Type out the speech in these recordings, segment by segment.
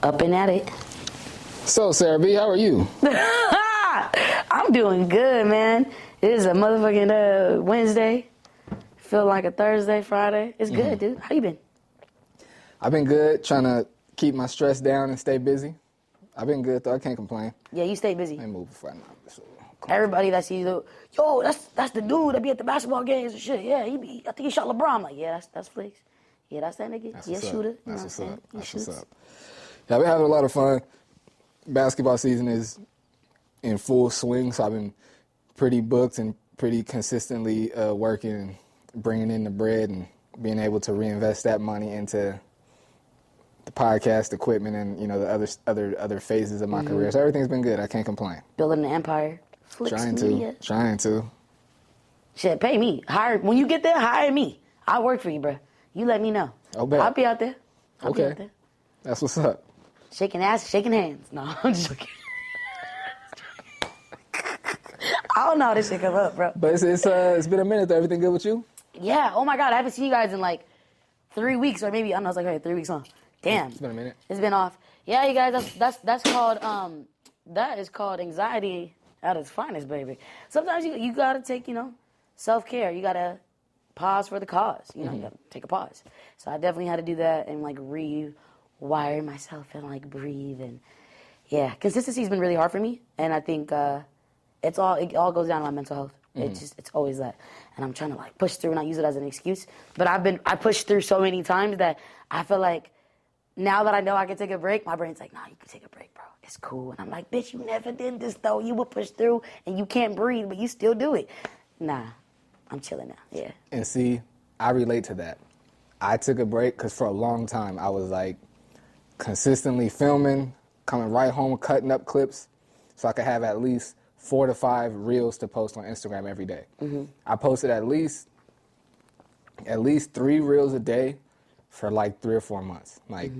Up and at it. So, Sarah B, how are you? I'm doing good, man. It is a motherfucking Wednesday. Feel like a Thursday, Friday. It's good, dude. How you been? I've been good, trying to keep my stress down and stay busy. I've been good, though. I can't complain. Yeah, you stay busy. I ain't moved before I know. So, Everybody that sees you, yo, that's the dude that be at the basketball games and shit. Yeah, I think he shot LeBron. I'm like, yeah, that's Flix. Yeah, that's that nigga. That's Yeah, what's shooter. up. That's what's up. That's what's shoots. up. Yeah, I've been having a lot of fun. Basketball season is in full swing, so I've been pretty booked and pretty consistently working and bringing in the bread and being able to reinvest that money into the podcast equipment and, you know, the other phases of my career. So everything's been good. I can't complain. Building an empire. Flix Media. Trying to. Shit, pay me. When you get there, hire me. I'll work for you, bro. You let me know. Oh, bet. I'll be out there. I'll be out there. That's what's up. Shaking ass, shaking hands. No, I'm just joking. I don't know how this shit come up, bro. But it's been a minute though. Everything good with you? Yeah. Oh my God, I haven't seen you guys in like 3 weeks, or maybe I don't know. It's like, okay, 3 weeks on. Damn. It's been a minute. It's been off. Yeah, you guys. That's called that is called anxiety at its finest, baby. Sometimes you gotta take, you know, self-care. You gotta pause for the cause. You know, you gotta take a pause. So I definitely had to do that and like rewire myself and like breathe, and yeah, consistency's been really hard for me, and I think it all goes down to my mental health. It's always that, and I'm trying to like push through and not use it as an excuse. But I pushed through so many times that I feel like now that I know I can take a break, my brain's like, nah, you can take a break, bro. It's cool. And I'm like, bitch, you never did this though. You would push through and you can't breathe, but you still do it. Nah, I'm chilling now. Yeah. And see, I relate to that. I took a break because for a long time I was like consistently filming, coming right home, cutting up clips so I could have at least 4 to 5 reels to post on Instagram every day. I posted at least 3 reels a day for like 3 or 4 months, like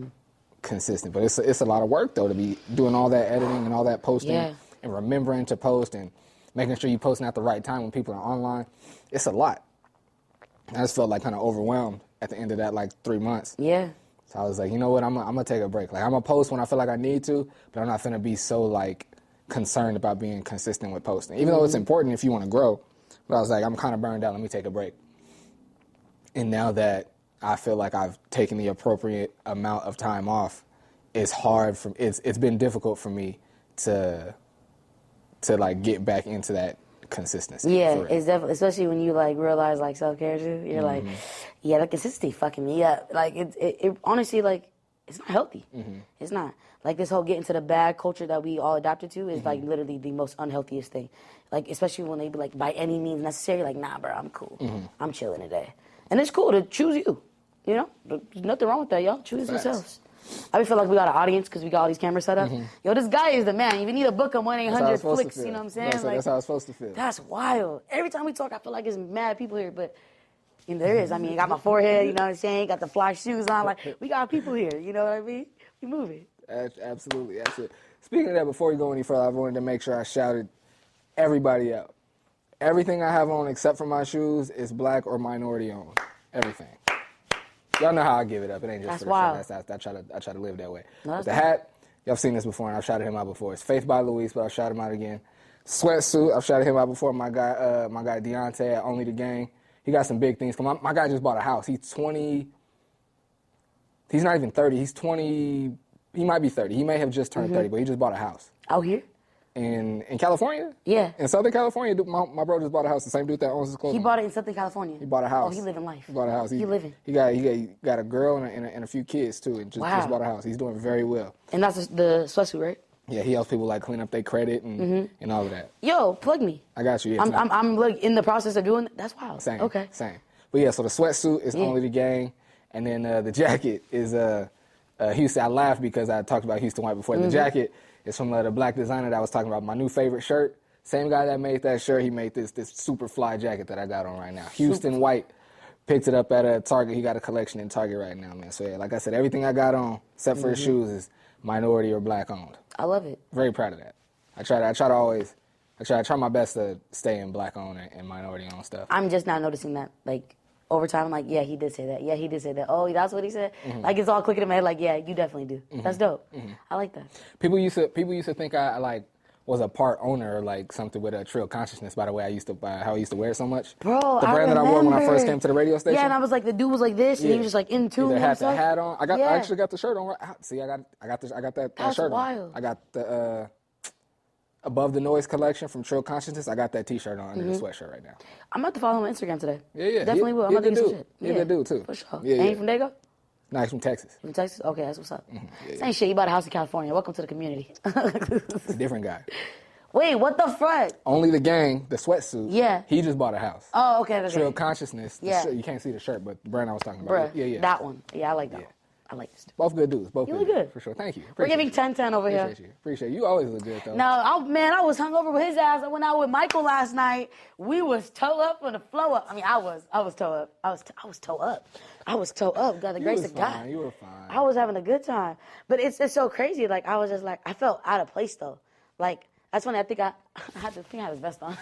consistent. But it's a lot of work though to be doing all that editing and all that posting and remembering to post and making sure you're posting at the right time when people are online. It's a lot. I just felt like kind of overwhelmed at the end of that like 3 months. Yeah. So I was like, you know what, I'm gonna take a break. Like I'm gonna post when I feel like I need to, but I'm not gonna be so like concerned about being consistent with posting. Even though it's important if you want to grow, but I was like, I'm kind of burned out, let me take a break. And now that I feel like I've taken the appropriate amount of time off, it's been difficult for me to like get back into that consistency. Yeah, it's definitely, especially when you like realize like self-care too. You're like, yeah, the consistency fucking me up. Like it honestly, like it's not healthy. It's not. Like this whole getting to the bad culture that we all adapted to is like literally the most unhealthiest thing. Like especially when they be like by any means necessary. Like nah, bro, I'm cool. I'm chilling today, and it's cool to choose you. You know, there's nothing wrong with that, y'all. Choose yourselves. I feel like we got an audience because we got all these cameras set up. Yo, this guy is the man. You need a book on 1-800-FLIX, you know what I'm saying? That's how it's supposed to feel. That's wild. Every time we talk, I feel like there's mad people here, but you know, there is. I mean, I got my forehead, you know what I'm saying? Got the fly shoes on. Like, we got people here, you know what I mean? We moving. Absolutely. Speaking of that, before we go any further, I wanted to make sure I shouted everybody out. Everything I have on except for my shoes is black or minority owned. Everything. Y'all know how I give it up. It ain't just That's for the wild. show. I try to live that way. No, But the hat, y'all seen this before, and I've shouted him out before. It's Faith by Luis, but I'll shout him out again. Sweatsuit, I've shouted him out before. My guy Deontay at Only the Gang. He got some big things. My guy just bought a house. He's 20. He's not even 30. He's 20. He might be 30. He may have just turned 30, but he just bought a house. Out here? In California? Yeah. In Southern California, my bro just bought a house. The same dude that owns his clothing. He bought it in Southern California. He bought a house. Oh, he living life. He bought a house. He living. He got a girl and a few kids too, and just bought a house. He's doing very well. And that's the sweatsuit, right? Yeah, he helps people like clean up their credit and all of that. Yo, plug me. I got you. Yeah, I'm like in the process of doing that. That's wild. Same. Okay. Same. But yeah, so the sweatsuit is Only the Gang, and then the jacket is Houston. I laughed because I talked about Houston White before. The jacket is from the black designer that I was talking about. My new favorite shirt. Same guy that made that shirt. He made this super fly jacket that I got on right now. Houston White. Picked it up at a Target. He got a collection in Target right now, man. So yeah, like I said, everything I got on, except for the shoes, is minority or black owned. I love it. Very proud of that. I try my best to stay in black owned and minority owned stuff. I'm just now noticing that, like, over time, I'm like, yeah, he did say that. Yeah, he did say that. Oh, that's what he said. Like it's all clicking in my head. Like, yeah, you definitely do. That's dope. I like that. People used to think I like was a part owner or like something with a Trill Consciousness by the way how I used to wear it so much. Bro, the brand that I wore when I first came to the radio station. Yeah, and I was like, the dude was like this, and he was just like in tune Either with had himself. the hat on. I actually got the shirt on. See, I got that That's shirt wild. on. I got the Above the Noise collection from Trill Consciousness. I got that T-shirt on under the sweatshirt right now. I'm about to follow him on Instagram today. Yeah. Definitely will. I'm about to get some shit. He's a good dude too. For sure. Yeah, Ain't he from Dago? No, he's from Texas. From Texas? Okay, that's what's up. Same shit. You bought a house in California. Welcome to the community. It's a different guy. Wait, what the fuck? Only the gang, the sweatsuit. Yeah. He just bought a house. Oh, okay. Trill Consciousness. Yeah. You can't see the shirt, but the brand I was talking about. Bruh, that one. Yeah, I like that one. I like this. Both good dudes. Both You good look dudes, good. for sure. Thank you. We're giving Appreciate 10-10 over here. Appreciate you. You always look good though. No, I was hungover with his ass. I went out with Michael last night. We was toe up on the flow up. I mean, I was toe up. I was toe up. I was toe up. Got the grace of God. You were fine. I was having a good time. But it's so crazy. Like, I was just like, I felt out of place though. Like, that's when I had this vest on.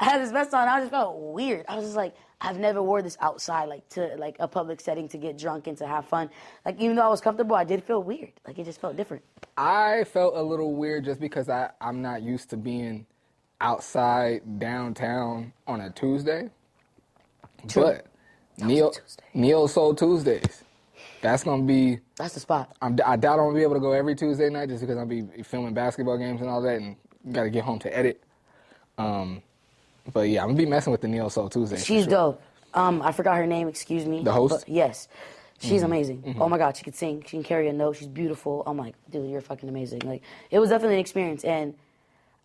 I had this vest on. I just felt weird. I was just like, I've never wore this outside, like to like a public setting to get drunk and to have fun. Like even though I was comfortable, I did feel weird. Like it just felt different. I felt a little weird just because I'm not used to being outside downtown on a Tuesday. True. But Neo Soul Tuesdays. That's the spot. I doubt I'm gonna be able to go every Tuesday night just because I'll be filming basketball games and all that and got to get home to edit. But yeah, I'm gonna be messing with the Neo Soul Tuesday. She's dope. I forgot her name. Excuse me. The host? But yes, she's amazing. Oh my God, she could sing. She can carry a note. She's beautiful. I'm like, dude, you're fucking amazing. Like, it was definitely an experience, and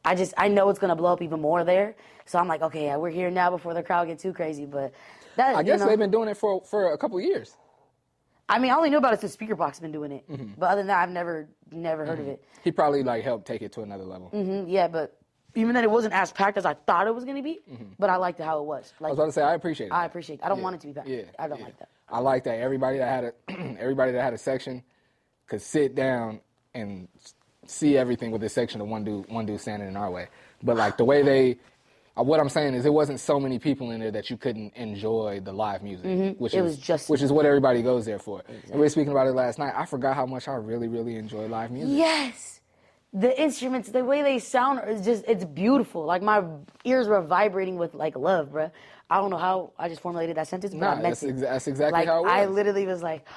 I know it's gonna blow up even more there. So I'm like, okay, yeah, we're here now before the crowd get too crazy. But that I guess they've been doing it for a couple of years. I mean, I only knew about it since Speaker Box been doing it. But other than that, I've never heard of it. He probably like helped take it to another level. Yeah, but even then, it wasn't as packed as I thought it was gonna be. But I liked it how it was. Like, I was about to say, I appreciate it. I appreciate it. I don't want it to be packed. Yeah, I don't like that. I like that everybody that had a section could sit down and see everything with this section of one dude standing in our way. But like the way what I'm saying is it wasn't so many people in there that you couldn't enjoy the live music, which is what everybody goes there for. And we were speaking about it last night. I forgot how much I really, really enjoy live music. Yes. The instruments, the way they sound is it's beautiful. Like my ears were vibrating with like love, bruh. I don't know how I just formulated that sentence, but I meant it. That's exactly like, how it was. I literally was like,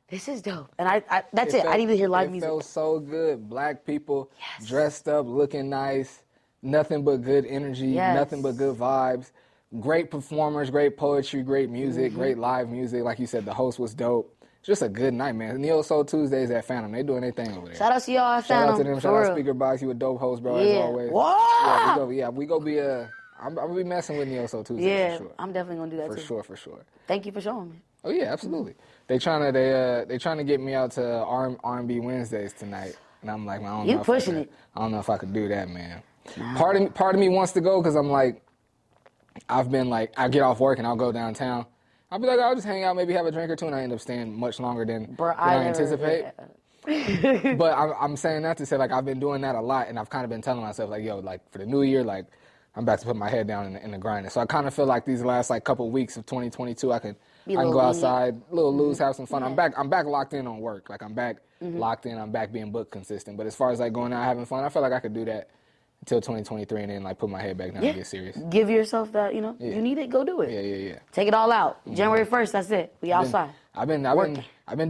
this is dope. And that's it. I didn't even hear live music. It felt so good. Black people dressed up, looking nice, nothing but good energy, nothing but good vibes. Great performers, great poetry, great music, great live music. Like you said, the host was dope. Just a good night, man. Neo Soul Tuesdays at Phantom. They doing their thing over there. Shout out to y'all at Phantom. Shout out to them. Shout out Speaker Box. You a dope host, bro, as always. Whoa! We go be I'm gonna be messing with Neo Soul Tuesdays for sure. I'm definitely gonna do that too. For sure. Thank you for showing me. Oh yeah, absolutely. They trying to get me out to R&B Wednesdays tonight, and I'm like, I don't know. You pushing it. I don't know if I could do that, man. Part of me wants to go because I'm like, I get off work and I'll go downtown. I'll be like, I'll just hang out, maybe have a drink or two, and I end up staying much longer than I anticipate. Yeah. But I'm saying that to say, like, I've been doing that a lot, and I've kind of been telling myself, like, yo, like, for the new year, like, I'm back to put my head down in the grind. So I kind of feel like these last, like, couple weeks of 2022, I can go outside, loose, have some fun. Yeah. I'm back locked in on work. Like, I'm back locked in. I'm back being book consistent. But as far as, like, going out having fun, I feel like I could do that until 2023 and then, like, put my head back down and get serious. Give yourself that, you need it, go do it. Yeah. Take it all out. January 1st, that's it. We outside. I've been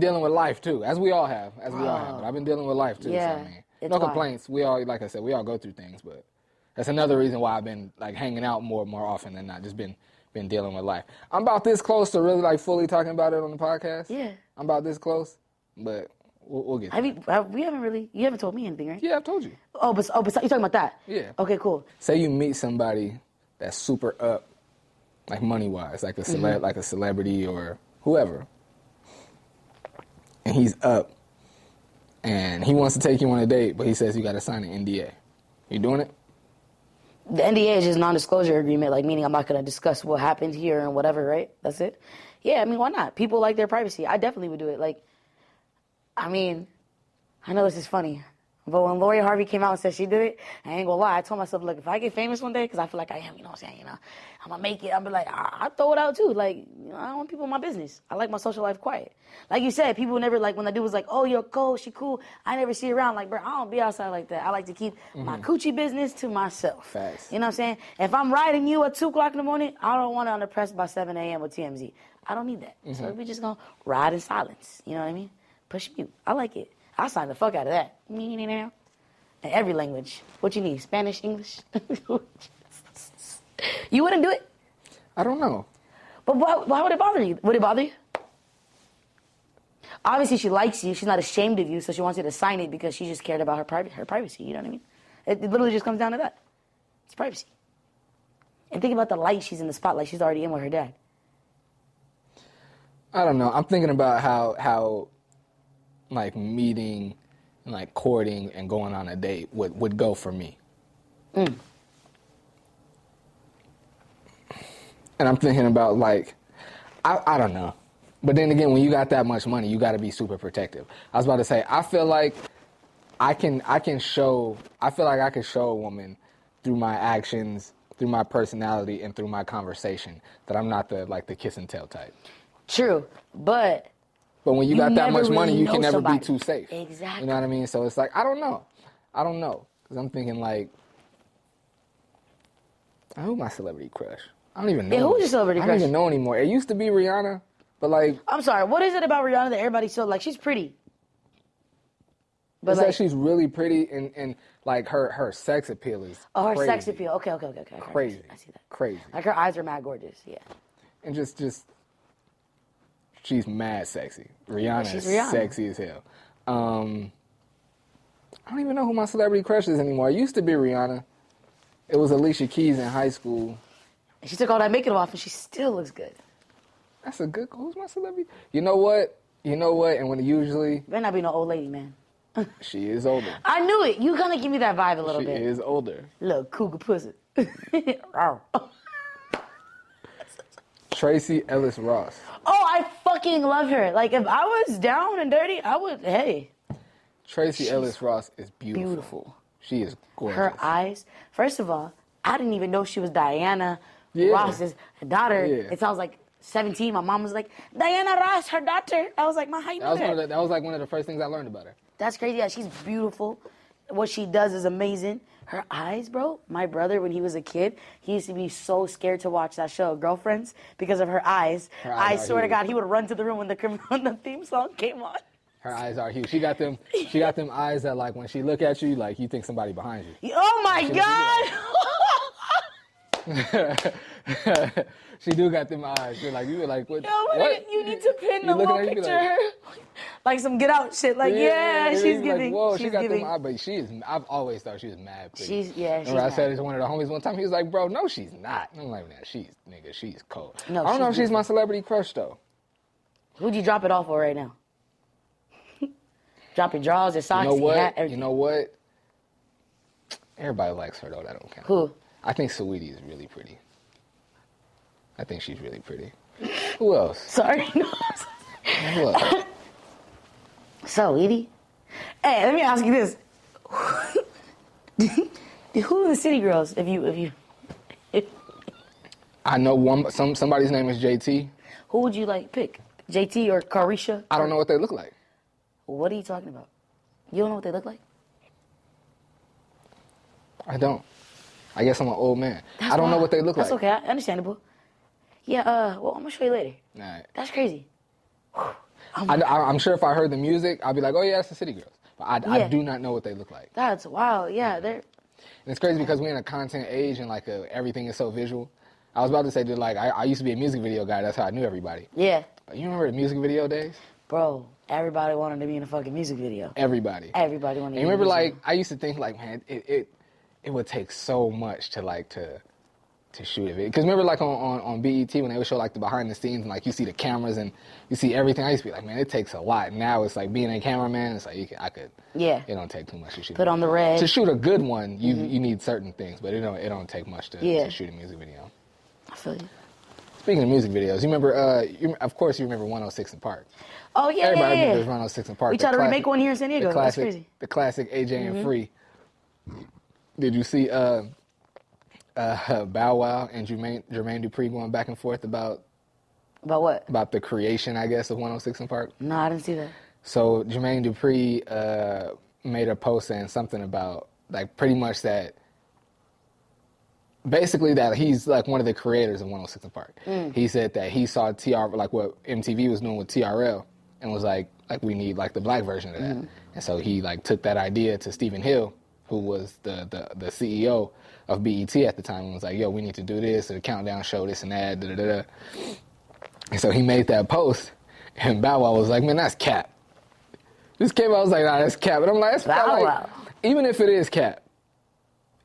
dealing with life, too, as we all have. But I've been dealing with life, too. Yeah, so, I mean, no complaints. We all, like I said, we all go through things, but that's another reason why I've been, like, hanging out more often than not, just been dealing with life. I'm about this close to really, like, fully talking about it on the podcast. Yeah. I'm about this close, but we'll get there. You haven't told me anything, right? Yeah, I've told you. But you're talking about that? Yeah. Okay, cool. Say you meet somebody that's super up, like money-wise, like a celebrity or whoever, and he's up, and he wants to take you on a date, but he says you got to sign an NDA. You doing it? The NDA is just non-disclosure agreement, like meaning I'm not going to discuss what happened here and whatever, right? That's it? Yeah, I mean, why not? People like their privacy. I definitely would do it. Like, I mean, I know this is funny. But when Lori Harvey came out and said she did it, I ain't gonna lie. I told myself, look, if I get famous one day, because I feel like I am, you know what I'm saying? You know, I'm gonna make it. I'm be like, I'll throw it out too. Like, you know, I don't want people in my business. I like my social life quiet. Like you said, people never, like, when the dude was like, oh, you're cool, she cool. I never see her around. Like, bro, I don't be outside like that. I like to keep my coochie business to myself. Facts. You know what I'm saying? If I'm riding you at 2 o'clock in the morning, I don't want to underpress by 7 a.m. with TMZ. I don't need that. So we just gonna ride in silence. You know what I mean? Push mute. I like it. I'll sign the fuck out of that. In every language. What you need? Spanish, English? You wouldn't do it? I don't know. But why would it bother you? Would it bother you? Obviously, she likes you. She's not ashamed of you, so she wants you to sign it because she just cared about her privacy. You know what I mean? It literally just comes down to that. It's privacy. And think about the light she's in the spotlight. She's already in with her dad. I don't know. I'm thinking about how like meeting and like courting and going on a date would go for me. And I'm thinking about like, I don't know. But then again, when you got that much money, you got to be super protective. I was about to say, I feel like I can show a woman through my actions, through my personality, and through my conversation that I'm not the kiss and tell type. True, but when you got that much really money, you can never somebody. be too safe. Exactly. You know what I mean? So it's like, I don't know. Because I'm thinking like, who's my celebrity crush? I don't even know. Yeah, who's your celebrity I crush? don't even know anymore. It used to be Rihanna, but like... I'm sorry, what is it about Rihanna that everybody's so, like, she's pretty. But it's like, that she's really pretty and like her sex appeal is her crazy. sex appeal. Okay. Crazy. I see that. Crazy. Like, her eyes are mad gorgeous, yeah. And just she's mad sexy. Rihanna She's is Rihanna. sexy as hell. I don't even know who my celebrity crush is anymore. It used to be Rihanna. It was Alicia Keys in high school. And she took all that makeup off and she still looks good. That's a good... Who's my celebrity? You know what? And when it usually... Better not be no old lady, man. She is older. I knew it. You kind of give me that vibe a little bit. She is older. Little cougar pussy. Tracee Ellis Ross. Oh, I fucking love her. Like, if I was down and dirty, I would, hey. Tracee Ellis Ross is beautiful. Beautiful. She is gorgeous. Her eyes. First of all, I didn't even know she was Diana Yeah. Ross's daughter. Yeah. Until I was like 17. My mom was like, Diana Ross, her daughter. I was like, Ma, how you know that? That was like one of the first things I learned about her. That's crazy. Yeah, she's beautiful. What she does is amazing. Her eyes, bro. My brother, when he was a kid, he used to be so scared to watch that show, Girlfriends, because of her eyes. I swear to God, he would run to the room when the theme song came on. Her eyes are huge. She got them eyes that like when she look at you, like you think somebody behind you. Oh my God! She do got them eyes. You're like, what? Yo, what? you need to pin the looking whole at her, you be picture. like- Like some Get Out shit. Like, yeah, you she's be giving. Like, whoa, she's she got giving. them eyes, but she is. I've always thought she was mad pretty. She's Remember I mad. said it to one of the homies one time. He was like, bro, no, she's not. I'm like, nah, she's cold. No, I don't know if she's she's my celebrity crush though. Who'd you drop it off for right now? Drop your drawers, your socks, You know what? your hat, everything. You know what? Everybody likes her though. That don't count. Who? I think Saweetie is really pretty. I think she's really pretty. Who else? Sorry. Who else? So, Edie. Hey, let me ask you this. Who are the city girls? If you I know somebody's name is JT. who would you like pick? JT or Carisha? I don't know what they look like. What are you talking about? You don't know what they look like? I don't. I guess I'm an old man. I don't know what they look That's like. okay. Understandable. Yeah. Well, I'm gonna show you later. All right. That's crazy. I'm sure if I heard the music, I'd be like, oh yeah, that's the City Girls. But I do not know what they look like. That's wild. Yeah, they're. And it's crazy because we're in a content age and like everything is so visual. I was about to say that like I used to be a music video guy. That's how I knew everybody. Yeah. You remember the music video days? Bro, everybody wanted to be in a fucking music video. Everybody. Everybody wanted to be And in a remember, music like, I used to think, like, man, it would take so much to shoot it. Because remember, like, on BET, when they would show, like, the behind the scenes, and, like, you see the cameras and you see everything, I used to be like, man, it takes a lot. Now it's like being a cameraman, it's like, I could. Yeah. It don't take too much to shoot. Put on the red. To shoot a good one, you need certain things, but it don't take much to shoot a music video. I feel you. Speaking of music videos, you remember? Of course, you remember 106 in Park. Oh yeah, Everybody yeah. remembers 106 in Park. We tried to remake one here in San Diego. That's crazy. The classic AJ and Free. Did you see Bow Wow and Jermaine Dupri going back and forth about what? About the creation, I guess, of 106 in Park? No, I didn't see that. So Jermaine Dupri made a post saying something about, like, pretty much that, basically that he's like one of the creators of 106 in Park. He said that he saw like what MTV was doing with TRL, and was like we need like the black version of that. And so he like took that idea to Stephen Hill, who was the CEO of BET at the time, and was like, yo, we need to do this, the countdown show, this and that, da da da. And so he made that post, and Bow Wow was like, man, that's cap. This came out, I was like, nah, that's cap. And I'm like, that's Bow Wow. Even if it is cap,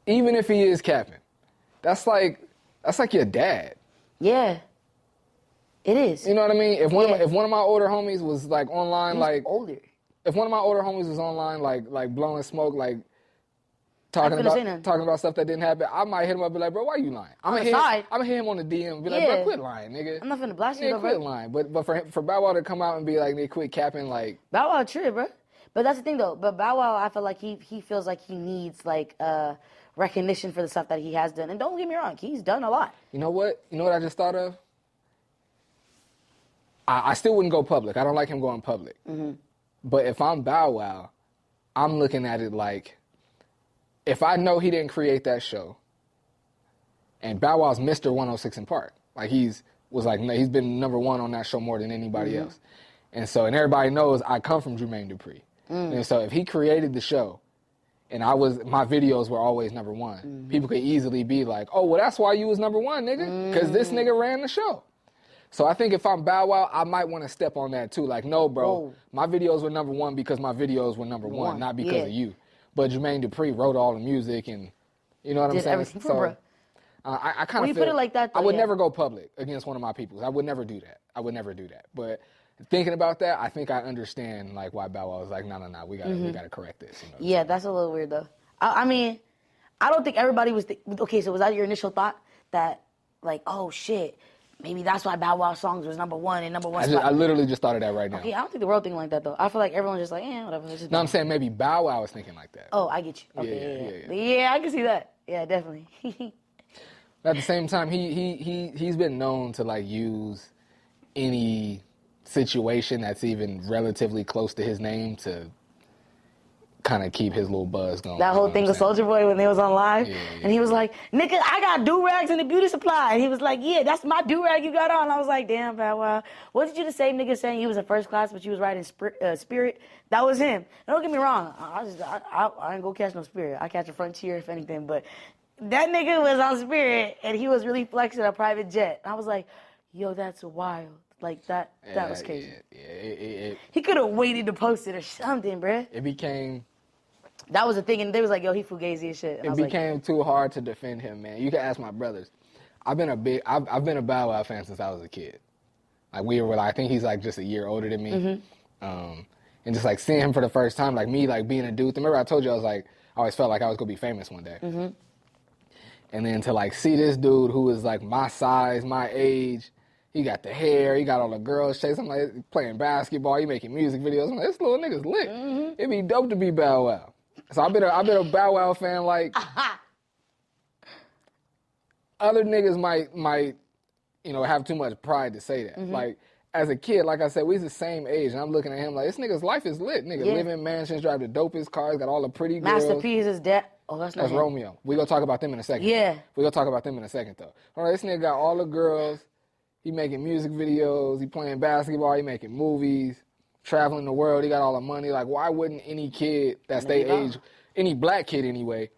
even if he is capping, that's like your dad. Yeah. It is. You know what I mean? If one of my older homies was like online, He's like older. If one of my older homies was online, like blowing smoke, like talking about stuff that didn't happen, I might hit him up and be like, bro, why you lying? I'm gonna hit him on the DM and be like, bro, quit lying, nigga. I'm not finna blast you, though, bro. Quit lying. But for Bow Wow to come out and be like, they quit capping, like Bow Wow trip, bro. But that's the thing though. But Bow Wow, I feel like he feels like he needs like recognition for the stuff that he has done. And don't get me wrong, he's done a lot. You know what? You know what I just thought of? I still wouldn't go public. I don't like him going public. But if I'm Bow Wow, I'm looking at it like, if I know he didn't create that show, and Bow Wow's Mr. 106 in Park, like he's been number one on that show more than anybody else. And everybody knows I come from Jermaine Dupri. And so if he created the show, and my videos were always number one, people could easily be like, oh, well, that's why you was number one, nigga, because this nigga ran the show. So I think if I'm Bow Wow, I might want to step on that too. Like, no, bro, my videos were number one because my videos were number one, not because of you. But Jermaine Dupri wrote all the music, and you know what I'm saying? Everything for bro. I kind of feel put it like that, though, I would never go public against one of my peoples. I would never do that. But thinking about that, I think I understand like why Bow Wow was like, no, we gotta correct this. You know yeah, that's a little weird though. I mean, I don't think everybody was okay. So was that your initial thought that like, oh shit, maybe that's why Bow Wow songs was number one and number one? I literally just thought of that right now. Okay, I don't think the world thinking like that though. I feel like everyone's just like, whatever. No, I'm saying maybe Bow Wow was thinking like that. Oh, I get you. Okay, yeah, I can see that. Yeah, definitely. But at the same time, he's been known to like use any situation that's even relatively close to his name to kind of keep his little buzz going. That whole thing with Soulja Boy when they was on live, and he was like, nigga, I got do-rags in the beauty supply. And he was like, yeah, that's my do-rag you got on. I was like, damn, Bow Wow. Wasn't you the same nigga saying you was in first class, but you was riding Spirit? That was him. And don't get me wrong, I ain't go catch no Spirit. I catch a Frontier, if anything, but that nigga was on Spirit, and he was really flexing a private jet. And I was like, yo, that's wild. Like, that was crazy. He could have waited to post it or something, bruh. It became... That was the thing, and they was like, yo, he fugazi and shit. And it became too hard to defend him, man. You can ask my brothers. I've been a Bow Wow fan since I was a kid. Like, I think he's like just a year older than me. And just like seeing him for the first time, like me, like being a dude. Remember I told you I always felt like I was gonna be famous one day. And then to like see this dude who is like my size, my age, he got the hair, he got all the girls chasing him, like playing basketball, he making music videos. I'm like, this little nigga's lit. It'd be dope to be Bow Wow. So I've been a Bow Wow fan. Like other niggas might have too much pride to say that. Like as a kid, like I said, we was the same age, and I'm looking at him like this nigga's life is lit. Nigga live in mansions, drive the dopest cars, got all the pretty girls. Master P is his dad. Oh, that's not him. Romeo. We gonna talk about them in a second. Yeah. We gonna talk about them in a second though. All right, this nigga got all the girls. He making music videos. He playing basketball. He making movies. Traveling the world, he got all the money. Like, why wouldn't any kid that's their age, any black kid anyway,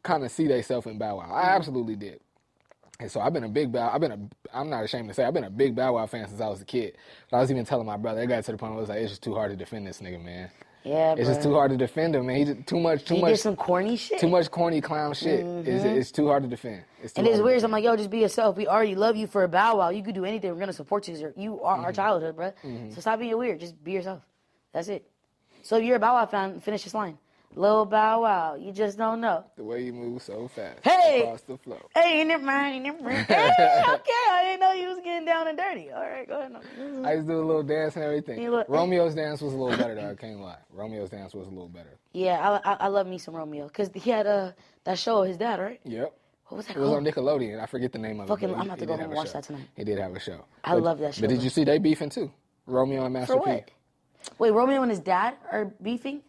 kind of see themselves in Bow Wow? I absolutely did. And so I'm not ashamed to say, I've been a big Bow Wow fan since I was a kid. But I was even telling my brother, it got to the point where I was like, it's just too hard to defend this nigga, man. Yeah, it's just too hard to defend him, man. He just too much. He did some corny shit. Too much corny clown shit. It's too hard to defend. It's weird. So I'm like, yo, just be yourself. We already love you for a Bow Wow. You could do anything. We're gonna support you. You are our childhood, bro. So stop being weird. Just be yourself. That's it. So if you're a Bow Wow fan, finish this line. Lil Bow Wow. You just don't know. The way you move so fast Hey! across the floor. Hey, never mind, never mind. Hey, okay. I didn't know you was getting down and dirty. All right, go ahead. I used to do a little dance and everything. You look- Romeo's dance was a little better, though. I can't lie. Romeo's dance was a little better. Yeah, I love me some Romeo. Because he had that show with his dad, right? Yep. What was that It was on called? Nickelodeon. I forget the name of Fucking, it. I'm about to go home and watch that tonight. He did have a show. I love that show. But did you see they beefing too? Romeo and Master For P. what? Wait, Romeo and his dad are beefing?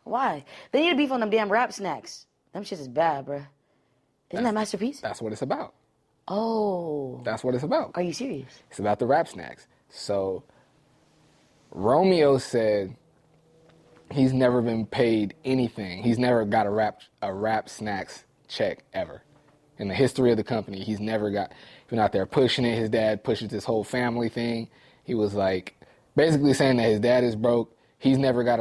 Why? They need to beef on them damn rap snacks. Them shit is bad, bruh. Isn't that Masterpiece? That's what it's about. Oh. That's what it's about. Are you serious? It's about the rap snacks. So Romeo said he's never been paid anything. He's never got a rap snacks check ever. In the history of the company, he's never been out there pushing it. His dad pushes this whole family thing. He was like basically saying that his dad is broke. He's never got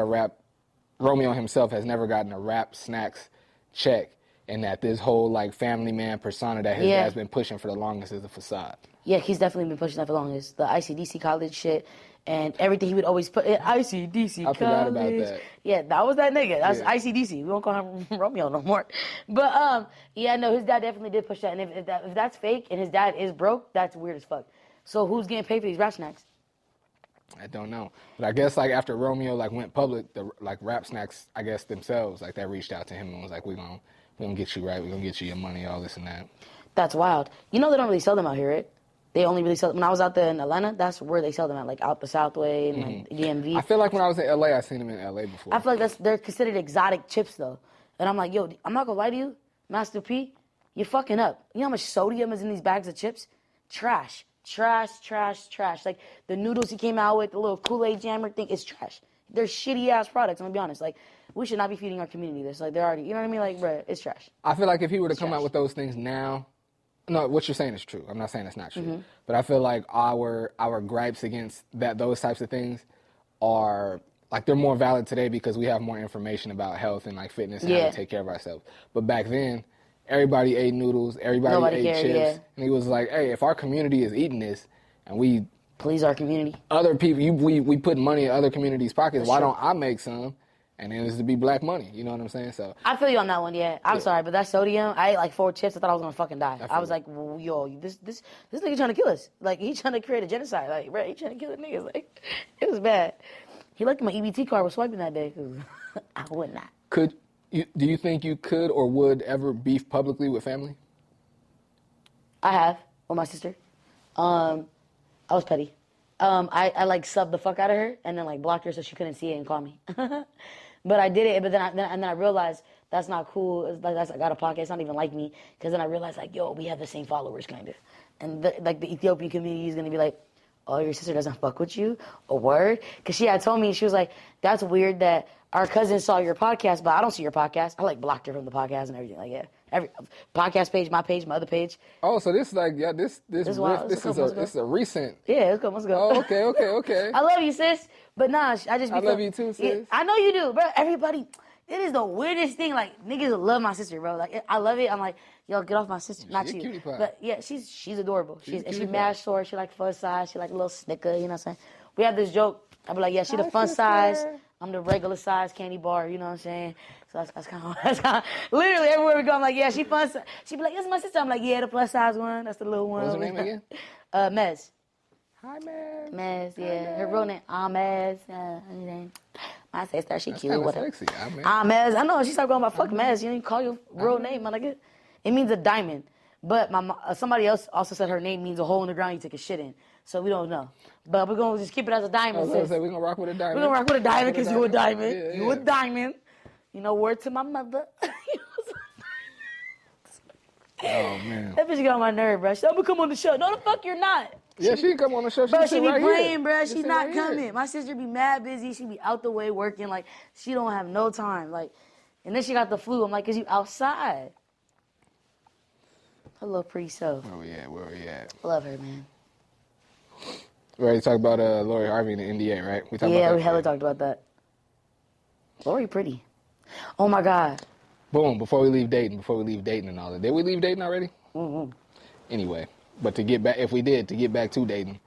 Romeo himself has never gotten a rap snacks check, and that this whole like family man persona that his dad's been pushing for the longest is a facade. Yeah, he's definitely been pushing that for the longest. The ICDC college shit and everything he would always put in ICDC college. I forgot about that. Yeah, that was that nigga. That's ICDC. We won't call him Romeo no more. But yeah, no, his dad definitely did push that. And if that's fake and his dad is broke, that's weird as fuck. So who's getting paid for these rap snacks? I don't know, but I guess like after Romeo like went public, the like rap snacks, I guess themselves like they reached out to him and was like, we gonna get you right, we gonna get you your money, all this and that. That's wild. You know they don't really sell them out here, right? They only really sell them. When I was out there in Atlanta, that's where they sell them at, like out the Southway and like DMV. I feel like when I was in LA, I seen them in LA before. I feel like they're considered exotic chips though, and I'm like, yo, I'm not gonna lie to you, Master P, you're fucking up. You know how much sodium is in these bags of chips? Trash. Like the noodles he came out with, the little Kool-Aid jammer thing, is trash. They're shitty ass products. I'm gonna be honest. Like we should not be feeding our community this. Like they're already, you know what I mean? Like, bruh, it's trash. I feel like if he were to come out with those things now, no, what you're saying is true. I'm not saying it's not true, but I feel like our gripes against those types of things are like they're more valid today because we have more information about health and like fitness and how to take care of ourselves. But back then, everybody ate noodles, everybody ate chips, and he was like, "Hey, if our community is eating this, and we please our community, other people, we put money in other communities' pockets. Why don't I make some?" And then it's to be black money. You know what I'm saying? So I feel you on that one. Yeah, I'm sorry, but that sodium, I ate like 4 chips. I thought I was gonna fucking die. I was like, yo, this nigga trying to kill us. Like he trying to create a genocide. Like, bro, he trying to kill the niggas. Like, it was bad. He lucky my EBT card was swiping that day because I would not. Do you think you could or would ever beef publicly with family? I have with my sister. I was petty. I like subbed the fuck out of her and then like blocked her so she couldn't see it and call me. But I did it. But then I realized that's not cool. It's like I got a podcast. It's not even like me. Because then I realized like, yo, we have the same followers kind of, and like the Ethiopian community is gonna be like, oh, your sister doesn't fuck with you? A word? Because she had told me, she was like, that's weird that our cousin saw your podcast, but I don't see your podcast. I like blocked her from the podcast and everything. Like, yeah, every podcast page, my other page. Oh, so this is like, yeah, this is a recent. Yeah, let's go, let's go. Oh, okay. I love you, sis. But nah, I just. I love you too, sis. Yeah, I know you do, bro. Everybody, it is the weirdest thing. Like niggas love my sister, bro. Like I love it. I'm like, yo, get off my sister, not you. Cutie pie. But yeah, she's adorable. She mad short. She like fun size. She like a little snicker. You know what I'm saying? We have this joke. I be like, yeah, she the fun size. I'm the regular size candy bar. You know what I'm saying? So that's kind of literally everywhere we go. I'm like, yeah, she fun size. She be like, yes, my sister. I'm like, yeah, the plus size one. That's the little one. What's her name again? Mez. Hi, Mez. Mez, yeah. Her real name, Mez. My sister, she cute. That's sexy. Mez. I know. She started going by fuck Mez. You didn't call your real name, my nigga. It means a diamond. But somebody else also said her name means a hole in the ground you take a shit in. So we don't know. But we're going to just keep it as a diamond. I was going to say, we're going to rock with a diamond. We're going to rock with a diamond because you a diamond. Yeah, you a diamond. You know, word to my mother. Oh, man. That bitch got on my nerve, bro. She's I'm going to come on the show. No, the fuck you're not. Yeah, she can come on the show. Bro, she be right playing, here. bro. She's not right coming. Here. My sister be mad busy. She be out the way working. Like, she don't have no time. Like, and then she got the flu. I'm like, 'cause you outside. Her little pretty self. Where we at? I love her, man. We already talked about Lori Harvey in the NDA, right? We hella talked about that. Lori pretty. Oh, my God. Boom, before we leave dating and all that. Did we leave dating already? Mm-hmm. Anyway, but to get back to dating,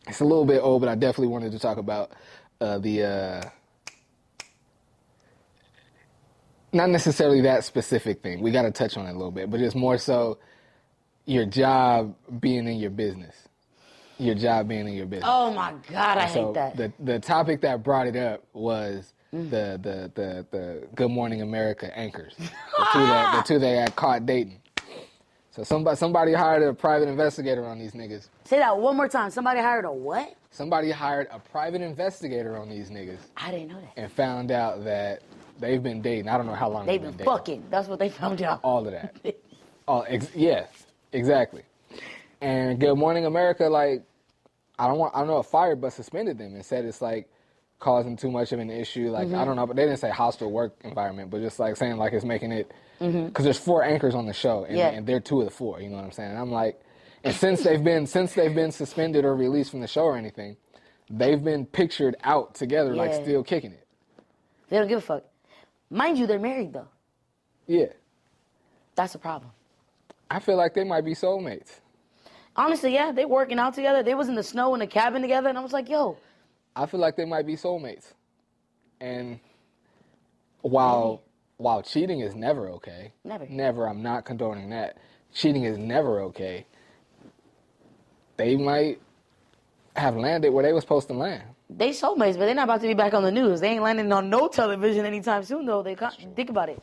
it's a little bit old, but I definitely wanted to talk about the not necessarily that specific thing. We got to touch on it a little bit, but it's more so your job being in your business. Your job being in your business. Oh my God, I So hate that. the topic that brought it up was the Good Morning America anchors. The two that got caught dating. So somebody hired a private investigator on these niggas. Say that one more time. Somebody hired a what? Somebody hired a private investigator on these niggas. I didn't know that. And found out that they've been dating. I don't know how long They've been been dating. fucking. That's what they found out. All of that. Yes, exactly. And Good Morning America, like, I don't know if fired, but suspended them and said it's like causing too much of an issue. Like, I don't know, but they didn't say hostile work environment, but just like saying like it's making it, because there's 4 anchors on the show and they're 2 of the 4, you know what I'm saying? And I'm like, and since they've been suspended or released from the show or anything, they've been pictured out together, like still kicking it. They don't give a fuck. Mind you, they're married though. Yeah. That's a problem. I feel like they might be soulmates. Honestly, yeah, they working out together. They was in the snow in a cabin together, and I was like, yo. I feel like they might be soulmates. And while cheating is never okay. Never, I'm not condoning that. Cheating is never okay. They might have landed where they were supposed to land. They soulmates, but they're not about to be back on the news. They ain't landing on no television anytime soon, though. They can't think about it.